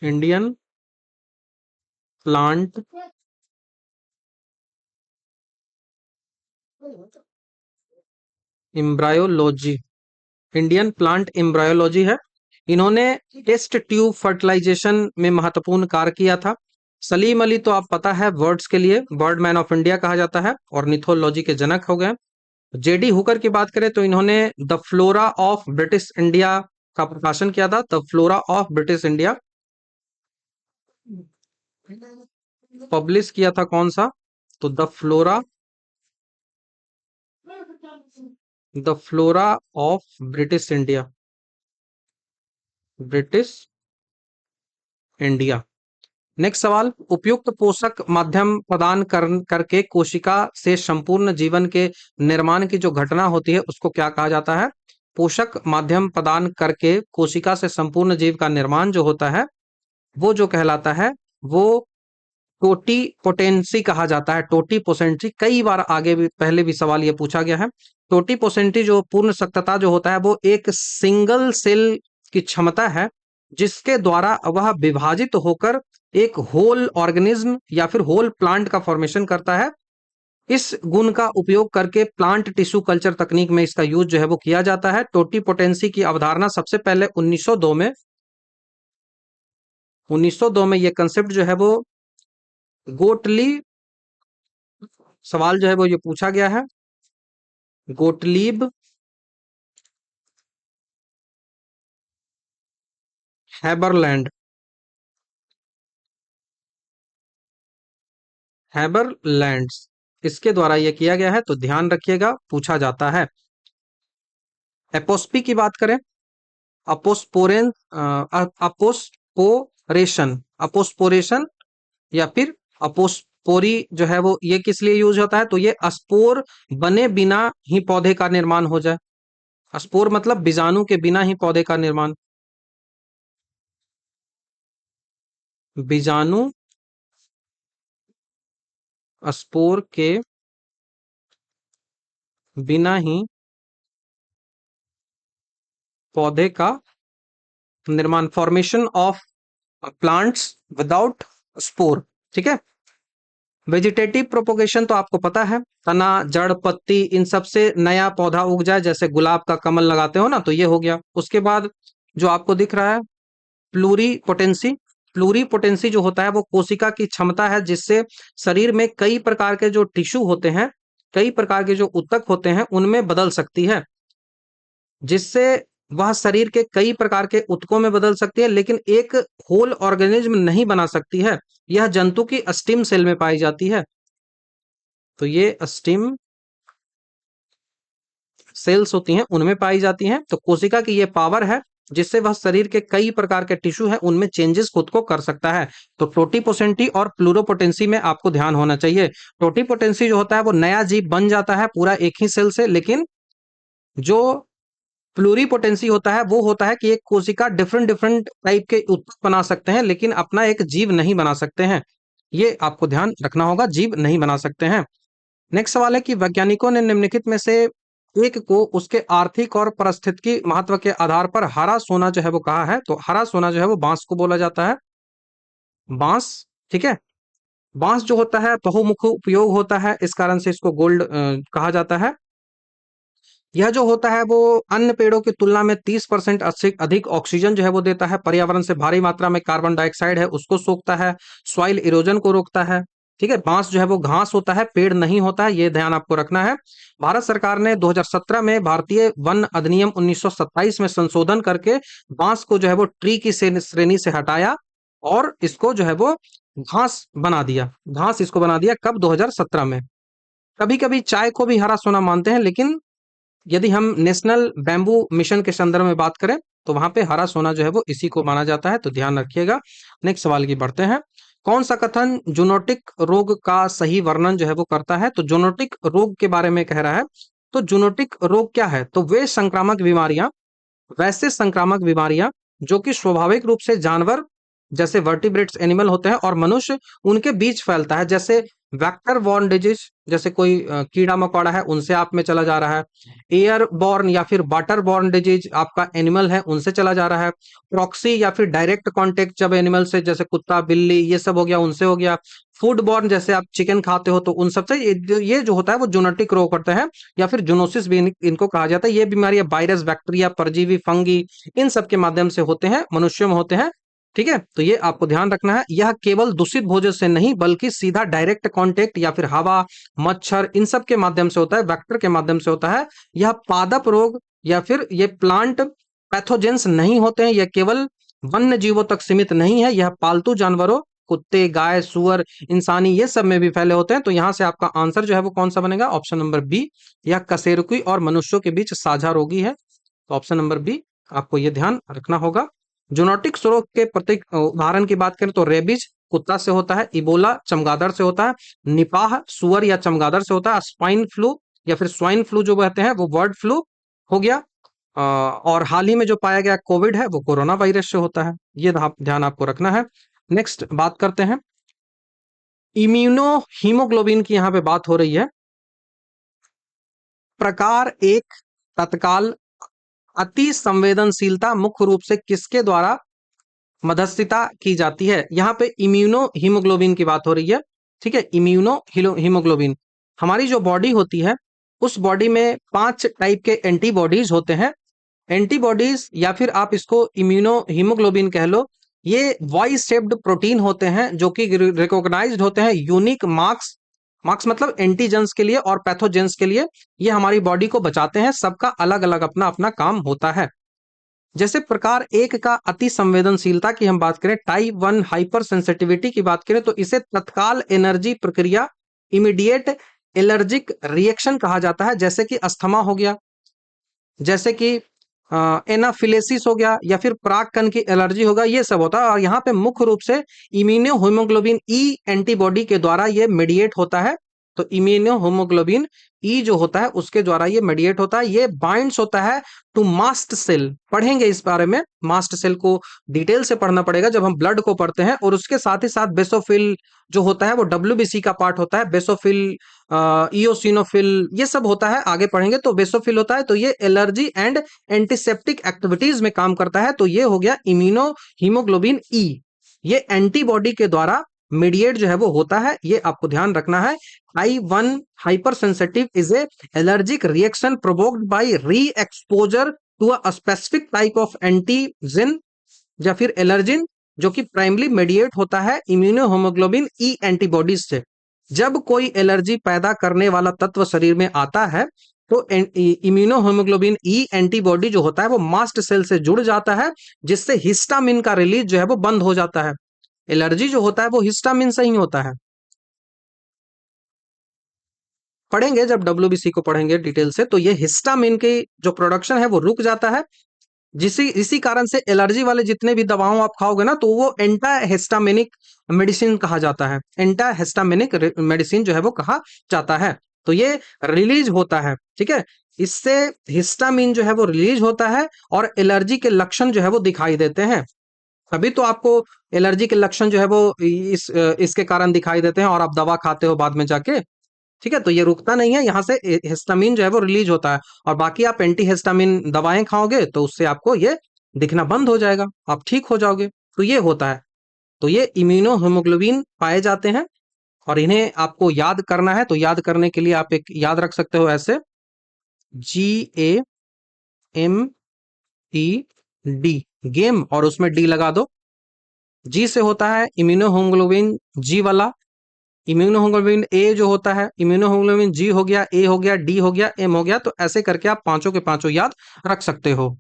Indian plant embryology, Indian plant embryology है। इन्होंने टेस्ट ट्यूब फर्टिलाइजेशन में महत्वपूर्ण कार्य किया था। सलीम अली तो आप पता है वर्ड्स के लिए बर्ड मैन ऑफ इंडिया कहा जाता है और निथोलॉजी के जनक हो गए। जेडी हुकर की बात करें तो इन्होंने the flora of British India का प्रकाशन किया था। The flora of British India publish किया था कौन सा? तो the flora of British India, British India. Next सवाल, उपयुक्त पोषक माध्यम प्रदान करके कोशिका से संपूर्ण जीवन के निर्माण की जो घटना होती है उसको क्या कहा जाता है? पोषक माध्यम प्रदान करके कोशिका से संपूर्ण जीव का निर्माण जो होता है वो जो कहलाता है वो टोटी पोटेंसी कहा जाता है। टोटी पोसेंटी, कई बार आगे भी पहले भी सवाल ये पूछा गया है। टोटी पोसेंटी जो पूर्ण सख्तता जो होता है वो एक सिंगल सेल की क्षमता है जिसके द्वारा वह विभाजित होकर एक होल ऑर्गेनिज्म या फिर होल प्लांट का फॉर्मेशन करता है। इस गुण का उपयोग करके प्लांट टिश्यू कल्चर तकनीक में इसका यूज जो है वो किया जाता है। टोटी पोटेंसी की अवधारणा सबसे पहले 1902 में ये कंसेप्ट जो है वो गोटली, सवाल जो है वो ये पूछा गया है, गोटलीब हैबरलैंड, हैबरलैंड्स, इसके द्वारा ये किया गया है, तो ध्यान रखिएगा पूछा जाता है। एपोस्पी की बात करें, अपोस्पोरेन अपोस्पोरेशन, अपोस्पोरेशन या फिर अपोस्पोरी जो है वो ये किस लिए यूज होता है? तो ये स्पोर बने बिना ही पौधे का निर्माण हो जाए। स्पोर मतलब बीजाणु के बिना ही पौधे का निर्माण, बीजाणु स्पोर के बिना ही पौधे का निर्माण, formation of plants without spore. ठीक है, वेजिटेटिव प्रोपोगेशन तो आपको पता है, तना जड़ पत्ती इन सब से नया पौधा उग जाए, जैसे गुलाब का कमल लगाते हो ना, तो ये हो गया। उसके बाद जो आपको दिख रहा है प्लूरी पोटेंसी, प्लूरीपोटेंसी जो होता है वो कोशिका की क्षमता है जिससे शरीर में कई प्रकार के जो टिश्यू होते हैं, कई प्रकार के जो ऊतक होते हैं उनमें बदल सकती है, जिससे वह शरीर के कई प्रकार के ऊतकों में बदल सकती है, लेकिन एक होल ऑर्गेनिज्म नहीं बना सकती है। यह जंतु की स्टेम सेल में पाई जाती है। तो ये स्टेम सेल्स होती हैं उनमें पाई जाती हैं। तो कोशिका की ये पावर है जिससे वह शरीर के कई प्रकार के टिश्यू है उनमें चेंजेस खुद को कर सकता है। तो टोटिपोटेंसी और प्लूरोपोटेंसी में आपको ध्यान होना चाहिए। टोटिपोटेंसी जो होता है वो नया जीव बन जाता है पूरा एक ही सेल से, लेकिन जो प्लूरिपोटेंसी होता है वो होता है कि एक कोशिका डिफरेंट डिफरेंट टाइप के उत्तक बना सकते हैं लेकिन अपना एक जीव नहीं बना सकते हैं। ये आपको ध्यान रखना होगा, जीव नहीं बना सकते हैं। नेक्स्ट सवाल है कि वैज्ञानिकों ने निम्नलिखित में से एक को उसके आर्थिक और पारिस्थितिकी महत्व के आधार पर हरा सोना जो है वो कहा है। तो हरा सोना जो है वो बांस को बोला जाता है। बांस, ठीक है। बांस जो होता है बहुमुखी उपयोग होता है, इस कारण से इसको गोल्ड कहा जाता है। यह जो होता है वो अन्य पेड़ों की तुलना में 30% अधिक ऑक्सीजन जो है वो देता है, पर्यावरण से भारी मात्रा में कार्बन डाइऑक्साइड है उसको सोखता है, सॉइल इरोजन को रोकता है। ठीक है, बांस जो है वो घास होता है, पेड़ नहीं होता है, ये ध्यान आपको रखना है। भारत सरकार ने 2017 में भारतीय वन अधिनियम 1927 में संशोधन करके बांस को जो है वो ट्री की श्रेणी से हटाया और इसको जो है वो घास बना दिया। घास इसको बना दिया कब? 2017 में। कभी कभी चाय को भी हरा सोना मानते हैं, लेकिन यदि हम नेशनल बैम्बू मिशन के संदर्भ में बात करें तो वहां पे हरा सोना जो है वो इसी को माना जाता है, तो ध्यान रखिएगा। नेक्स्ट सवाल की बढ़ते हैं। कौन सा कथन जूनोटिक रोग का सही वर्णन जो है वो करता है? तो जूनोटिक रोग के बारे में कह रहा है। तो जूनोटिक रोग क्या है? तो वे संक्रामक बीमारियां, वैसे संक्रामक बीमारियां जो कि स्वाभाविक रूप से जानवर जैसे वर्टिब्रेट्स एनिमल होते हैं और मनुष्य उनके बीच फैलता है, जैसे वेक्टर बॉर्न डिजीज, जैसे कोई कीड़ा मकोड़ा है उनसे आप में चला जा रहा है। एयर बॉर्न या फिर वाटर बॉर्न डिजीज आपका एनिमल है उनसे चला जा रहा है। प्रॉक्सी या फिर डायरेक्ट कांटेक्ट जब एनिमल से, जैसे कुत्ता बिल्ली ये सब हो गया, उनसे हो गया। फूड बॉर्न जैसे आप चिकन खाते हो तो उन सबसे ये जो होता है वो जूनोटिक रोग करते हैं, या फिर जूनोसिस भी इनको कहा जाता है। ये बीमारियां वायरस, बैक्टीरिया, परजीवी, फंगी इन सब के माध्यम से होते हैं, मनुष्यों में होते हैं। ठीक है, तो ये आपको ध्यान रखना है। यह केवल दूषित भोजन से नहीं बल्कि सीधा डायरेक्ट कांटेक्ट या फिर हवा, मच्छर इन सब के माध्यम से होता है, वेक्टर के माध्यम से होता है। यह पादप रोग या फिर ये प्लांट पैथोजेंस नहीं होते हैं, यह केवल वन्य जीवों तक सीमित नहीं है, यह पालतू जानवरों, कुत्ते, गाय, सुअर, इंसानी ये सब में भी फैले होते हैं। तो यहां से आपका आंसर जो है वो कौन सा बनेगा? Option number B. यह कशेरुकी और मनुष्यों के बीच साझा रोगी है, तो ऑप्शन नंबर बी आपको ये ध्यान रखना होगा। जूनोटिक रोग के प्रत्येक उदाहरण की बात करें तो रेबीज कुत्ता से होता है, इबोला चमगादड़ से होता है, निपाह सुअर या चमगादड़ से होता है, स्वाइन फ्लू या फिर स्वाइन फ्लू जो कहते हैं वो बर्ड फ्लू हो गया, और हाल ही में जो पाया गया कोविड है वो कोरोना वायरस से होता है। ये ध्यान आपको रखना है। नेक्स्ट बात करते हैं, इम्यूनो हीमोग्लोबिन की यहाँ पे बात हो रही है। प्रकार एक तत्काल अति संवेदनशीलता मुख्य रूप से किसके द्वारा मध्यस्थता की जाती है? यहाँ पे इम्यूनो हीमोग्लोबिन की बात हो रही है। ठीक है, इम्यूनो हीमोग्लोबिन, हमारी जो बॉडी होती है उस बॉडी में 5 टाइप के एंटीबॉडीज होते हैं। एंटीबॉडीज या फिर आप इसको इम्यूनो हीमोग्लोबिन कह लो, ये वॉइस शेप्ड प्रोटीन होते हैं जो कि रिकॉग्नाइज्ड होते हैं यूनिक मार्क्स, मार्क्स मतलब एंटीजेंस के लिए और पैथोजेंस के लिए। ये हमारी बॉडी को बचाते हैं, सबका अलग अलग अपना अपना काम होता है। जैसे प्रकार एक का अति संवेदनशीलता की हम बात करें, टाइप 1 हाइपर सेंसिटिविटी की बात करें तो इसे तत्काल एनर्जी प्रक्रिया, इमीडिएट एलर्जिक रिएक्शन कहा जाता है, जैसे कि अस्थमा हो गया, जैसे कि एनाफिलेसिस हो गया, या फिर परागकण की एलर्जी होगा, ये सब होता है। और यहाँ पे मुख्य रूप से इम्यूनो हीमोग्लोबिन ई एंटीबॉडी के द्वारा ये मेडिएट होता है। तो इम्यूनो हीमोग्लोबिन ई जो होता है उसके द्वारा ये मेडिएट होता है, ये बाइंड्स होता है टू मास्ट सेल। पढ़ेंगे इस बारे में, मास्ट सेल को डिटेल से पढ़ना पड़ेगा जब हम ब्लड को पढ़ते हैं। और उसके साथ ही साथ बेसोफिल जो होता है वो डब्ल्यूबीसी का पार्ट होता है, बेसोफिल, इओसिनोफिल ये सब होता है, आगे पढ़ेंगे। तो बेसोफिल होता है तो ये एलर्जी एंड एंटीसेप्टिक एक्टिविटीज में काम करता है। तो ये हो गया इम्यूनो हीमोग्लोबिन ई, ये एंटीबॉडी के द्वारा मीडिएट जो है वो होता है, ये आपको ध्यान रखना है। I1 hypersensitive is a allergic reaction provoked by re-exposure to a specific type of antigen या फिर एलर्जिन जो कि प्राइमरी मेडिएट होता है इम्यूनोहेमोग्लोबिन ई एंटीबॉडीज से। जब कोई एलर्जी पैदा करने वाला तत्व शरीर में आता है तो इम्यूनोहेमोग्लोबिन ई एंटीबॉडी जो होता है वो मास्ट सेल से जुड़ जाता है, जिससे हिस्टामिन का रिलीज जो है वो बंद हो जाता है। एलर्जी जो होता है वो हिस्टामिन से ही होता है। पढ़ेंगे जब डब्ल्यूबीसी को पढ़ेंगे डिटेल से, तो ये हिस्टामिन की जो प्रोडक्शन है वो रुक जाता है, जिसी इसी कारण से एलर्जी वाले जितने भी दवाओं आप खाओगे ना तो वो एंटा हिस्टामिनिक मेडिसिन कहा जाता है। एंटा हिस्टामिनिक मेडिसिन जो है वो कहा जाता है। तो ये रिलीज होता है, ठीक है। इससे हिस्टामिन जो है वो रिलीज होता है और एलर्जी के लक्षण जो है वो दिखाई देते हैं। तभी तो आपको एलर्जी के लक्षण जो है वो इसके कारण दिखाई देते हैं और आप दवा खाते हो बाद में जाके, ठीक है। तो ये रुकता नहीं है, यहाँ से हिस्टामिन जो है वो रिलीज होता है और बाकी आप एंटी हिस्टामिन दवाएं खाओगे तो उससे आपको ये दिखना बंद हो जाएगा, आप ठीक हो जाओगे। तो ये होता है। तो ये इम्यूनोहेमोग्लोबिन पाए जाते हैं और इन्हें आपको याद करना है, तो याद करने के लिए आप एक याद रख सकते हो ऐसे, GAMED, गेम, और उसमें डी लगा दो। जी से होता है इम्यूनोहेमोग्लोबिन जी वाला, इम्यूनोहेमोग्लोबिन ए जो होता है, इम्यूनोहेमोग्लोबिन जी हो गया, ए हो गया, डी हो गया, एम हो गया। तो ऐसे करके आप पांचों के पांचों याद रख सकते हो।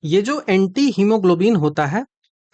ये जो एंटी हीमोग्लोबिन होता है,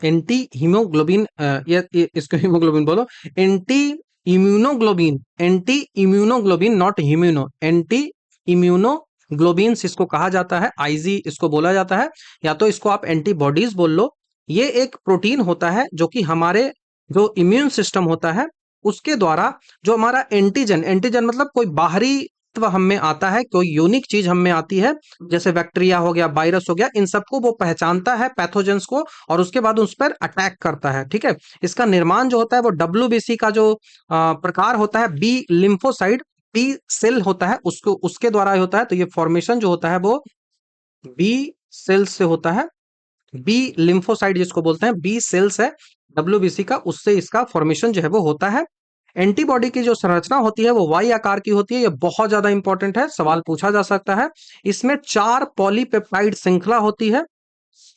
एंटी हीमोग्लोबिन, ये इसको हीमोग्लोबिन बोलो, anti immunoglobin, anti immunoglobin not ह्यूमिनो, एंटी इम्यूनोग्लोबिन्स इसको कहा जाता है, आईजी इसको बोला जाता है, या तो इसको आप एंटीबॉडीज बोल लो। ये एक प्रोटीन होता है जो कि हमारे जो इम्यून सिस्टम होता है उसके द्वारा, जो हमारा एंटीजन, एंटीजन मतलब कोई बाहरी तत्व हम में आता है, कोई यूनिक चीज हम में आती है, जैसे बैक्टीरिया हो गया, वायरस हो गया, इन सबको वो पहचानता है, पैथोजेंस को, और उसके बाद उस पर अटैक करता है, ठीक है। इसका निर्माण जो होता है वो डब्ल्यूबीसी का जो प्रकार होता है, बी लिम्फोसाइड, बी सेल होता है, उसको उसके द्वारा ही होता है। तो ये फॉर्मेशन जो होता है वो बी सेल से होता है, बी लिम्फोसाइड जिसको बोलते हैं, बी सेल्स है डब्ल्यूबीसी का, उससे इसका फॉर्मेशन जो है वो होता है। एंटीबॉडी की जो संरचना होती है वो वाई आकार की होती है, ये बहुत ज्यादा इंपॉर्टेंट है, सवाल पूछा जा सकता है। इसमें 4 पॉलीपेप्टाइड श्रृंखला होती है,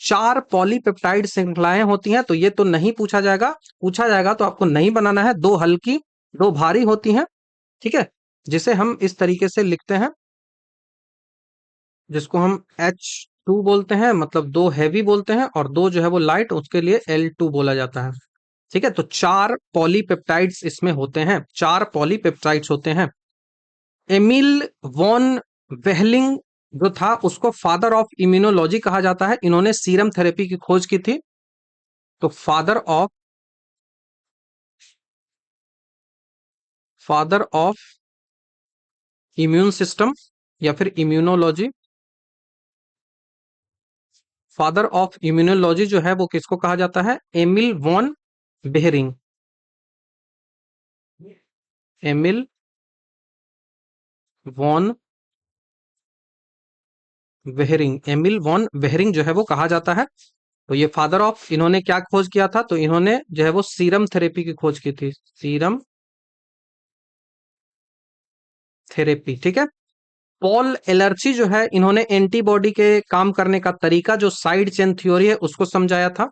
4 पॉलीपेप्टाइड श्रृंखलाएं होती हैं। तो ये तो नहीं पूछा जाएगा, पूछा जाएगा तो आपको नहीं बनाना है। 2 हल्की 2 भारी होती हैं, ठीक है, जिसे हम इस तरीके से लिखते हैं, जिसको हम H2 बोलते हैं, मतलब 2 हैवी बोलते हैं और 2 जो है वो लाइट, उसके लिए L2 बोला जाता है, ठीक है। तो 4 पॉलीपेप्टाइड्स इसमें होते हैं, 4 पॉलीपेप्टाइड्स होते हैं। एमिल वॉन वेहलिंग जो था उसको फादर ऑफ इम्यूनोलॉजी कहा जाता है, इन्होंने सीरम थेरेपी की खोज की थी। तो फादर ऑफ इम्यून सिस्टम या फिर इम्यूनोलॉजी, फादर ऑफ इम्यूनोलॉजी जो है वो किसको कहा जाता है, Emil von Behring, Emil von Behring, Emil von Behring जो है वो कहा जाता है। तो ये फादर ऑफ, इन्होंने क्या खोज किया था, तो इन्होंने जो है वो सीरम थेरेपी की खोज की थी, सीरम थेरेपी, ठीक है। पॉल एलर्जी जो है, इन्होंने एंटीबॉडी के काम करने का तरीका, जो साइड चेन थ्योरी है, उसको समझाया था।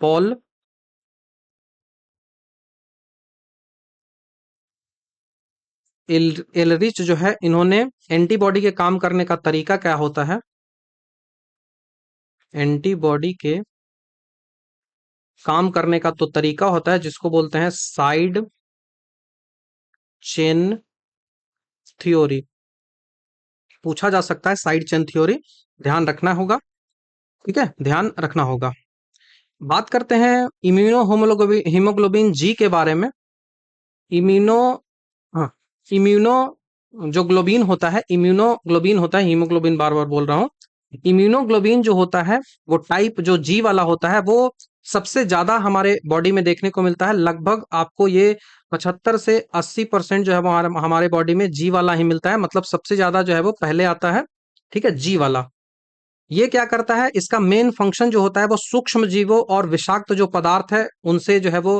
पॉल एलरिच जो है, इन्होंने एंटीबॉडी के काम करने का तरीका क्या होता है, एंटीबॉडी के काम करने का तो तरीका होता है जिसको बोलते हैं साइड चेन थ्योरी, पूछा जा सकता है साइड चेन थ्योरी, ध्यान रखना होगा, ठीक है, ध्यान रखना होगा। बात करते हैं इम्यूनो हीमोग्लोबिन जी के बारे में। इम्यूनो हाँ, इम्यूनो जो ग्लोबिन होता है, इम्यूनोग्लोबिन होता है, हीमोग्लोबिन बार बार बोल रहा हूँ। इम्यूनोग्लोबिन जो होता है वो टाइप जो जी वाला होता है, वो सबसे ज्यादा हमारे बॉडी में देखने को मिलता है। लगभग आपको ये 75 से 80% जो है वो हमारे बॉडी में जी वाला ही मिलता है, मतलब सबसे ज्यादा जो है वो पहले आता है, ठीक है, जी वाला। ये क्या करता है, इसका मेन फंक्शन जो होता है वो सूक्ष्म जीवों और विषाक्त जो पदार्थ है उनसे जो है वो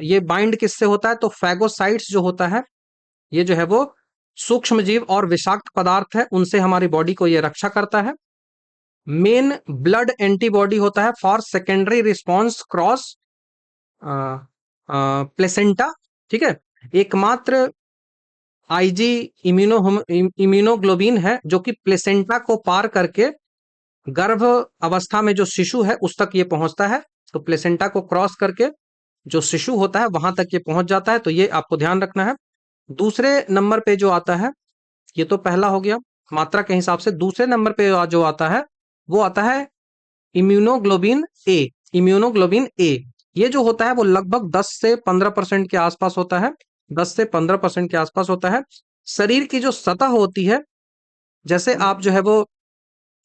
ये बाइंड किससे होता है, तो फैगोसाइट्स जो होता है, ये जो है वो सूक्ष्म जीव और विषाक्त पदार्थ है, उनसे हमारी बॉडी को ये रक्षा करता है। मेन ब्लड एंटीबॉडी होता है for secondary response cross placenta, ठीक है। एकमात्र आईजी इम्यूनोग्लोबिन है जो कि प्लेसेंटा को पार करके गर्भ अवस्था में जो शिशु है उस तक ये पहुंचता है। तो प्लेसेंटा को क्रॉस करके जो शिशु होता है वहां तक ये पहुंच जाता है, तो ये आपको ध्यान रखना है। दूसरे नंबर पे जो आता है, ये तो पहला हो गया मात्रा के हिसाब से। दूसरे नंबर पे जो आता है वो आता है इम्यूनोग्लोबिन ए। इम्यूनोग्लोबिन ए ये जो होता है वो लगभग 10 से 15% के आसपास होता है। 10 से 15% के आसपास होता है। शरीर की जो सतह होती है, जैसे आप जो है वो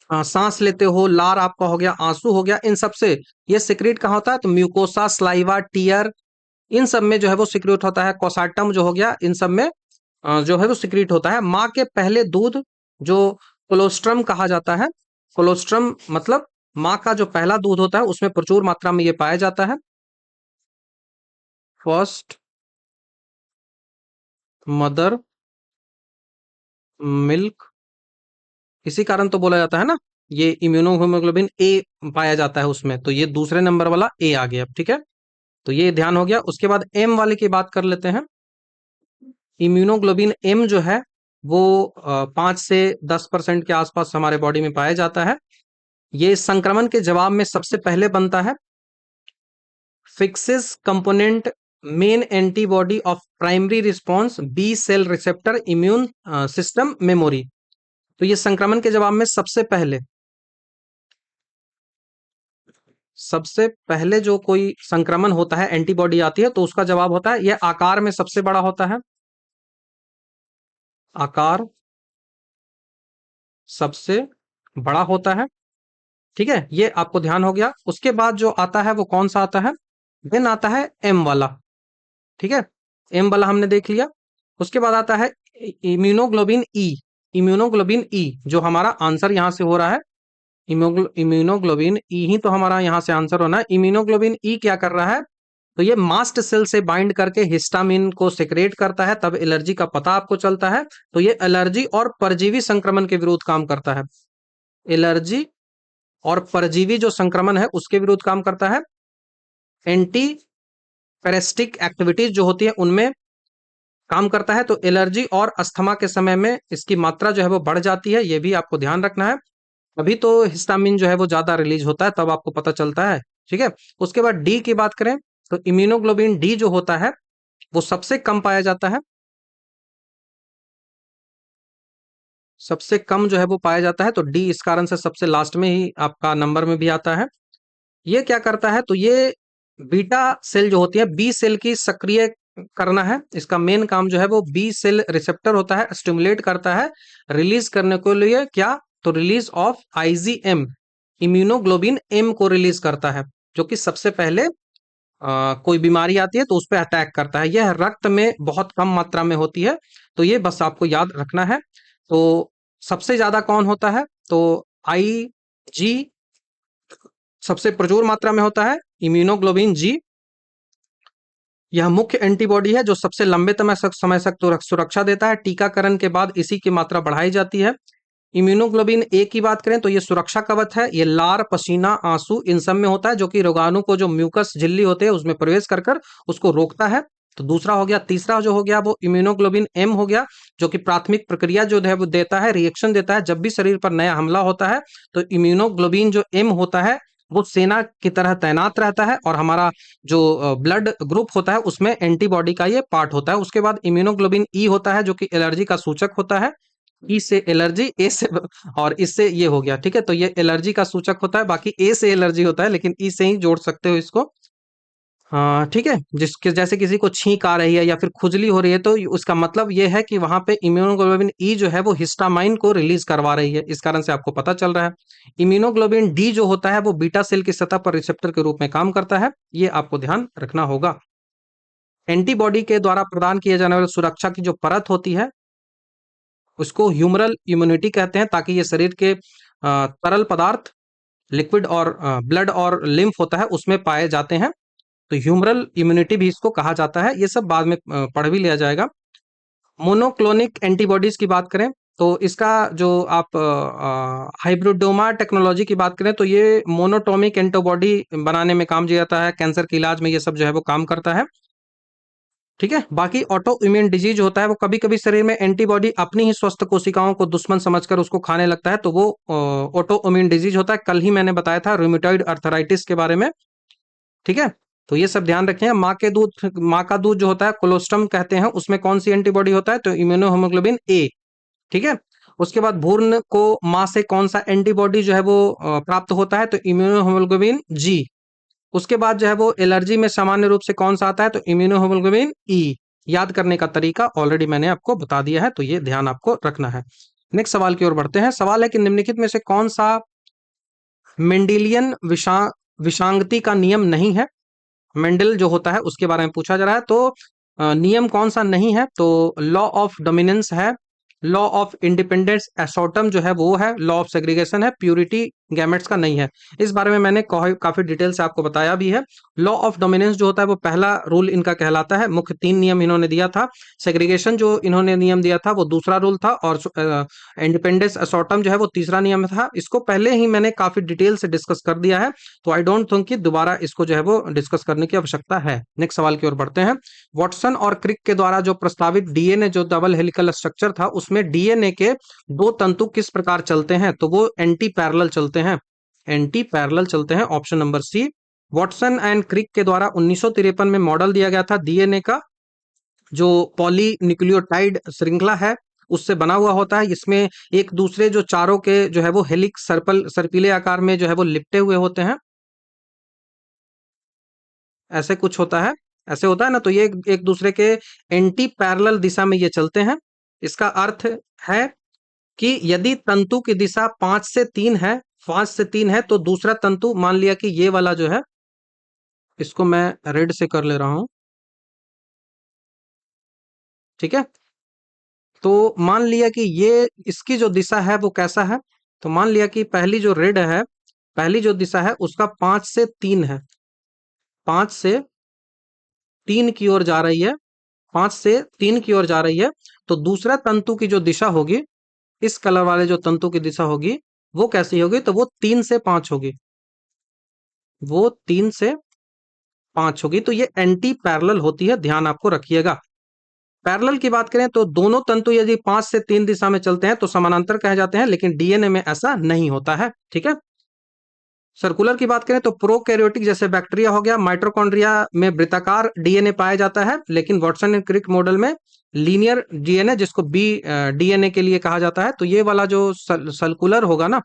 सांस लेते हो, लार आपका हो गया, आंसू हो गया, इन सब से ये सिक्रेट कहाँ होता है? तो म्यूकोसा, स्लाइवा, टीयर, इन सब में जो है वो सिक्रेट होता है। कोसाटम जो हो गया, इन सब में जो है वो सिक्रेट होता है। माँ के पहले दूध जो कोलोस्ट्रम कहा जाता है, कोलोस्ट्रम मतलब माँ का जो पहला दूध होता है उसमें प्रचुर मात्रा में ये पाया जाता है। फर्स्ट मदर मिल्क, इसी कारण तो बोला जाता है ना, ये इम्यूनोहीमोग्लोबिन ए पाया जाता है उसमें, तो ये दूसरे नंबर वाला ए आ गया, ठीक है। तो ये ध्यान हो गया। उसके बाद एम वाले की बात कर लेते हैं। इम्यूनोग्लोबिन एम जो है वो 5 से 10% के आसपास हमारे बॉडी में पाया जाता है। ये संक्रमण के जवाब में सबसे पहले बनता है। Fixes component main antibody of primary response B cell receptor immune system memory. तो ये संक्रमण के जवाब में सबसे पहले जो कोई संक्रमण होता है, एंटीबॉडी आती है, तो उसका जवाब होता है, यह आकार में सबसे बड़ा होता है। आकार सबसे बड़ा होता है, ठीक है, ये आपको ध्यान हो गया। उसके बाद जो आता है वो कौन सा आता है? देन आता है एम वाला, ठीक है। एम वाला हमने देख लिया। उसके बाद आता है इम्यूनोग्लोबिन ई। इम्यूनोग्लोबिन ई जो हमारा आंसर यहां से हो रहा है, इम्यूनोग्लोबिन ई ही तो हमारा यहां से आंसर होना है। इम्यूनोग्लोबिन ई क्या कर रहा है? तो ये मास्ट सेल से बाइंड करके हिस्टामिन को सेक्रेट करता है, तब एलर्जी का पता आपको चलता है। तो ये एलर्जी और परजीवी संक्रमण के विरुद्ध काम करता है। एलर्जी और परजीवी जो संक्रमण है उसके विरुद्ध काम करता है। एंटी पेरेस्टिक एक्टिविटीज जो होती है उनमें काम करता है। तो एलर्जी और अस्थमा के समय में इसकी मात्रा जो है वो बढ़ जाती है, ये भी आपको ध्यान रखना है। अभी तो हिस्टामिन जो है वो ज्यादा रिलीज होता है, तब आपको पता चलता है, ठीक है। उसके बाद डी की बात करें तो इम्यूनोग्लोबिन डी जो होता है वो सबसे कम पाया जाता है। सबसे कम जो है वो पाया जाता है, तो डी इस कारण से सबसे लास्ट में ही आपका नंबर में भी आता है। ये क्या करता है? तो ये बीटा सेल जो होती है, बी सेल की सक्रिय करना है। इसका मेन काम जो है वो बी सेल रिसेप्टर होता है, स्टिमुलेट करता है रिलीज करने के लिए क्या? तो release of IgM, immunoglobin M को रिलीज करता है, जो कि सबसे पहले कोई बीमारी आती है तो उस पर अटैक करता है। यह रक्त में बहुत कम मात्रा में होती है, तो ये बस आपको याद रखना है। तो सबसे ज्यादा कौन होता है? तो आई जी सबसे प्रचुर मात्रा में होता है, इम्यूनोग्लोबिन जी। यह मुख्य एंटीबॉडी है जो सबसे लंबे समय तक तो सुरक्षा देता है। टीकाकरण के बाद इसी की मात्रा बढ़ाई जाती है। इम्यूनोग्लोबिन ए की बात करें तो ये सुरक्षा कवच है। ये लार, पसीना, आंसू इन सब में होता है, जो कि रोगाणु को जो म्यूकस झिल्ली होते हैं उसमें प्रवेश कर कर उसको रोकता है। तो दूसरा हो गया। तीसरा जो हो गया वो इम्यूनोग्लोबिन एम हो गया, जो कि प्राथमिक प्रक्रिया जो है वो देता है, रिएक्शन देता है जब भी शरीर पर नया हमला होता है। तो इम्यूनोग्लोबिन जो एम होता है वो सेना की तरह तैनात रहता है, और हमारा जो ब्लड ग्रुप होता है उसमें एंटीबॉडी का ये पार्ट होता है। उसके बाद इम्यूनोग्लोबिन ई होता है जो कि एलर्जी का सूचक होता है। ई से एलर्जी, ए से और इससे ये हो गया, ठीक है। तो ये एलर्जी का सूचक होता है, बाकी ए से एलर्जी होता है, लेकिन ई से ही जोड़ सकते हो इसको। हाँ, ठीक है। जिसके जैसे किसी को छींक आ रही है या फिर खुजली हो रही है, तो उसका मतलब ये है कि वहां पे इम्यूनोग्लोबिन ई जो है वो हिस्टामाइन को रिलीज करवा रही है, इस कारण से आपको पता चल रहा है। इम्यूनोग्लोबिन डी जो होता है वो बीटा सेल की सतह पर रिसेप्टर के रूप में काम करता है, ये आपको ध्यान रखना होगा। एंटीबॉडी के द्वारा प्रदान किए जाने वाले सुरक्षा की जो परत होती है उसको ह्यूमरल इम्यूनिटी कहते हैं, ताकि ये शरीर के तरल पदार्थ, लिक्विड और ब्लड और लिम्फ होता है उसमें पाए जाते हैं। तो ह्यूमरल इम्यूनिटी भी इसको कहा जाता है। ये सब बाद में पढ़ भी लिया जाएगा। मोनोक्लोनिक एंटीबॉडीज की बात करें तो इसका जो आप हाइब्रिडोमा टेक्नोलॉजी की बात करें तो ये मोनोटोमिक एंटीबॉडी बनाने में काम दिया जाता है, कैंसर के इलाज में ये सब जो है वो काम करता है। ठीक है, बाकी ऑटो इम्यून डिजीज होता है वो कभी कभी शरीर में एंटीबॉडी अपनी ही स्वस्थ कोशिकाओं को दुश्मन समझकर उसको खाने लगता है, तो वो ऑटो इम्यून डिजीज होता है। कल ही मैंने बताया था रूमेटॉइड अर्थराइटिस के बारे में। ठीक है, तो ये सब ध्यान रखें। माँ का दूध जो होता है कोलोस्ट्रम कहते हैं, उसमें कौन सी एंटीबॉडी होता है, तो इम्यूनोहेमोग्लोबिन ए। ठीक है, उसके बाद भ्रूण को माँ से कौन सा एंटीबॉडी जो है वो प्राप्त होता है, तो इम्यूनोहेमोग्लोबिन जी। उसके बाद जो है वो एलर्जी में सामान्य रूप से कौन सा आता है, तो इम्यूनोहेमोग्लोबिन ई। याद करने का तरीका ऑलरेडी मैंने आपको बता दिया है, तो ये ध्यान आपको रखना है। नेक्स्ट सवाल की ओर बढ़ते हैं। सवाल है कि निम्नलिखित में से कौन सा मेंडेलियन विषांगति का नियम नहीं है। मेंडल जो होता है उसके बारे में पूछा जा रहा है, तो नियम कौन सा नहीं है, तो लॉ ऑफ डोमिनेंस है, लॉ ऑफ इंडिपेंडेंस एसोटम जो है वो है, लॉ ऑफ सेग्रीगेशन है, प्यूरिटी गैमेट्स का नहीं है। इस बारे में मैंने काफी डिटेल से आपको बताया भी है। लॉ ऑफ डोमिनेंस जो होता है वो पहला रूल इनका कहलाता है। मुख्य 3 नियम इन्होंने दिया था। सेग्रीगेशन जो इन्होंने नियम दिया था वो दूसरा रूल था, और इंडिपेंडेंस एसोटम जो है वो तीसरा नियम था। इसको पहले ही मैंने काफी डिटेल से डिस्कस कर दिया है, तो आई डोंट थिंक कि दोबारा इसको जो है वो डिस्कस करने की आवश्यकता है। नेक्स्ट सवाल की ओर बढ़ते हैं। वॉटसन और क्रिक के द्वारा जो प्रस्तावित डीएनए जो डबल हेलिकल स्ट्रक्चर था, उसमें डीएनए के 2 तंतु किस प्रकार चलते हैं, तो वो एंटी पैरेलल चलते हैं। एंटी पैरेलल चलते हैं, option number C. Watson and Crick के द्वारा 1953 में मॉडल दिया गया था डीएनए का, जो पॉलीन्यूक्लियोटाइड श्रृंखला है उससे बना हुआ होता है। इसमें एक दूसरे जो चारों के जो है वो हेलिक्स सर्पिले आकार में जो है वो लिपटे हुए होते हैं, ऐसे कुछ होता है, ऐसे होता है ना। तो ये एक दूसरे के एंटी पैरेलल दिशा में ये चलते हैं। इसका अर्थ है कि यदि तंतु की दिशा 5 से 3 है तो दूसरा तंतु, मान लिया कि ये वाला जो है, इसको मैं रेड से कर ले रहा हूं। ठीक है, तो मान लिया कि ये इसकी जो दिशा है वो कैसा है, तो मान लिया कि पहली जो रेड है, पहली जो दिशा है उसका 5 से 3 है, 5 से 3 की ओर जा रही है, 5 से 3 की ओर जा रही है। तो दूसरा तंतु की जो दिशा होगी, इस कलर वाले जो तंतु की दिशा होगी वो कैसी होगी, तो वो 3 से 5 होगी, वो 3 से 5 होगी। तो ये एंटी पैरेलल होती है, ध्यान आपको रखिएगा। पैरेलल की बात करें तो दोनों तंतु यदि 5 से 3 दिशा में चलते हैं तो समानांतर कहे जाते हैं, लेकिन डीएनए में ऐसा नहीं होता है। ठीक है, सर्कुलर की बात करें तो प्रोकैरियोटिक जैसे बैक्टीरिया हो गया, माइटोकॉन्ड्रिया में वृत्ताकार डीएनए पाया जाता है, लेकिन वाटसन एंड क्रिक मॉडल में लीनियर डीएनए, जिसको बी डीएनए के लिए कहा जाता है। तो ये वाला जो सर्कुलर होगा ना,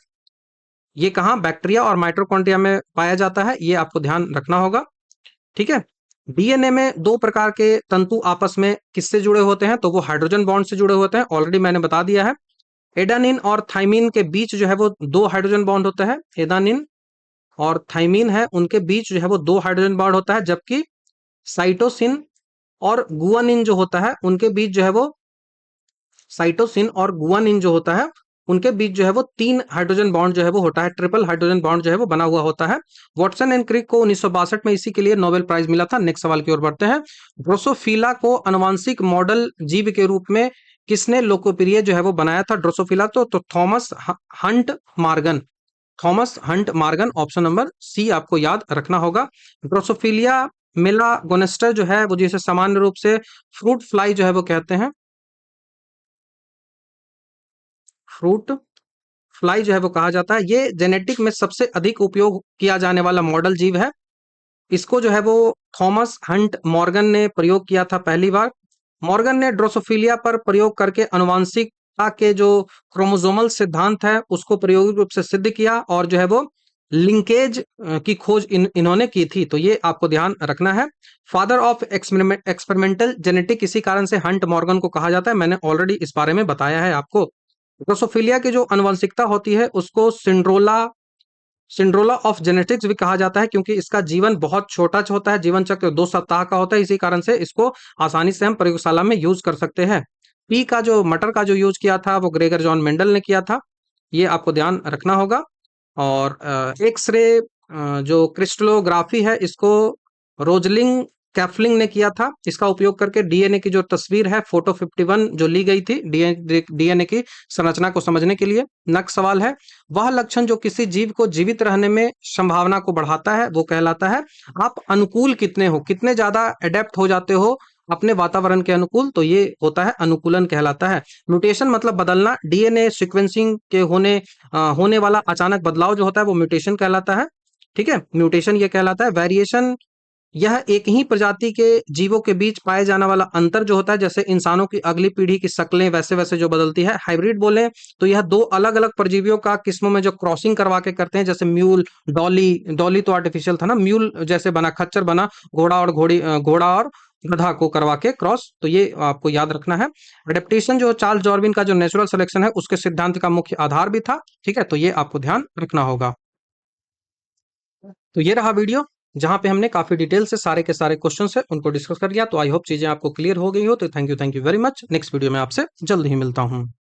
ये कहाँ बैक्टीरिया और माइटोकॉन्ड्रिया में पाया जाता है, ये आपको ध्यान रखना होगा। ठीक है, डीएनए में 2 प्रकार के तंतु आपस में किससे जुड़े होते हैं, तो वो हाइड्रोजन बॉन्ड से जुड़े होते हैं, ऑलरेडी मैंने बता दिया है। एडानिन और थाइमिन के बीच जो है वो 2 हाइड्रोजन बॉन्ड होता है, एडानिन और थाइमिन है उनके बीच जो है वो 2 हाइड्रोजन बॉन्ड होता है, जबकि साइटोसिन और गुआनिन जो होता है उनके बीच जो है वो, साइटोसिन और गुआनिन जो होता है उनके बीच जो है वो 3 हाइड्रोजन बॉन्ड जो है वो होता है, ट्रिपल हाइड्रोजन बॉन्ड जो है वो बना हुआ होता है। वॉटसन एंड क्रिक को 1962 में इसी के लिए नोबेल प्राइज मिला था। नेक्स्ट सवाल की ओर बढ़ते हैं। ड्रोसोफिला को आनुवंशिक मॉडल जीव के रूप में किसने लोकप्रिय जो है वो बनाया था, ड्रोसोफिला तो Thomas Hunt Morgan, Thomas Hunt Morgan, option number C आपको याद रखना होगा। ड्रोसोफिलिया मेलागोनेस्टर जो है वो, जिसे सामान्य रूप से फ्रूट फ्लाई जो है वो कहते हैं, फ्रूट फ्लाई जो है वो कहा जाता है। ये जेनेटिक में सबसे अधिक उपयोग किया जाने वाला मॉडल जीव है। इसको जो है वो थॉमस हंट मॉर्गन ने प्रयोग किया था पहली बार। मॉर्गन ने ड्रोसोफिलिया पर प्रयोग करके आनुवंशिकता के जो क्रोमोसोमल सिद्धांत है उसको प्रायोगिक रूप से सिद्ध किया, और जो है वो लिंकेज की खोज इन्होंने की थी। तो ये आपको ध्यान रखना है। फादर ऑफ एक्सपेरिमेंटल जेनेटिक इसी कारण से हंट मॉर्गन को कहा जाता है, मैंने ऑलरेडी इस बारे में बताया है आपको। ड्रोसोफिलिया की जो आनुवंशिकता होती है उसको सिंड्रोला ऑफ जेनेटिक्स भी कहा जाता है, क्योंकि इसका जीवन बहुत छोटा होता है, जीवन चक्र 2 सप्ताह का होता है। इसी कारण से इसको आसानी से हम प्रयोगशाला में यूज कर सकते हैं। पी का जो मटर का जो यूज किया था वो ग्रेगर जॉन मेंडल ने किया था, ये आपको ध्यान रखना होगा। और एक्सरे जो क्रिस्टलोग्राफी है इसको रोजलिंग कैफलिंग ने किया था। इसका उपयोग करके डीएनए की जो तस्वीर है फोटो 51 जो ली गई थी डीएनए की संरचना को समझने के लिए। नेक्स्ट सवाल है, वह लक्षण जो किसी जीव को जीवित रहने में संभावना को बढ़ाता है वो कहलाता है। आप अनुकूल कितने हो, कितने ज्यादा अडेप्ट हो जाते हो अपने वातावरण के अनुकूल, तो ये होता है अनुकूलन कहलाता है। म्यूटेशन मतलब बदलना, डीएनए सीक्वेंसिंग के होने वाला अचानक बदलाव जो होता है वो म्यूटेशन कहलाता है। ठीक है, म्यूटेशन ये कहलाता है। वेरिएशन, यह एक ही प्रजाति के जीवों के बीच पाए जाने वाला अंतर जो होता है, जैसे इंसानों की अगली पीढ़ी की शक्लें वैसे वैसे जो बदलती है। हाइब्रिड बोले तो यह दो अलग अलग परजीवियों का किस्मों में जो क्रॉसिंग करवा के करते हैं, जैसे म्यूल, डॉली। डॉली तो आर्टिफिशियल था ना, म्यूल जैसे बना, खच्चर बना, घोड़ा और गधा को करवा के क्रॉस, तो ये आपको याद रखना है। एडेप्टेशन जो चार्ल्स डार्विन का जो नेचुरल सिलेक्शन है उसके सिद्धांत का मुख्य आधार भी था। ठीक है, तो ये आपको ध्यान रखना होगा। तो ये रहा वीडियो जहां पे हमने काफी डिटेल से सारे के सारे क्वेश्चन है उनको डिस्कस कर लिया। तो आई होप चीजें आपको क्लियर हो गई हो। तो thank you very much. Next video में आपसे जल्द ही मिलता हूं।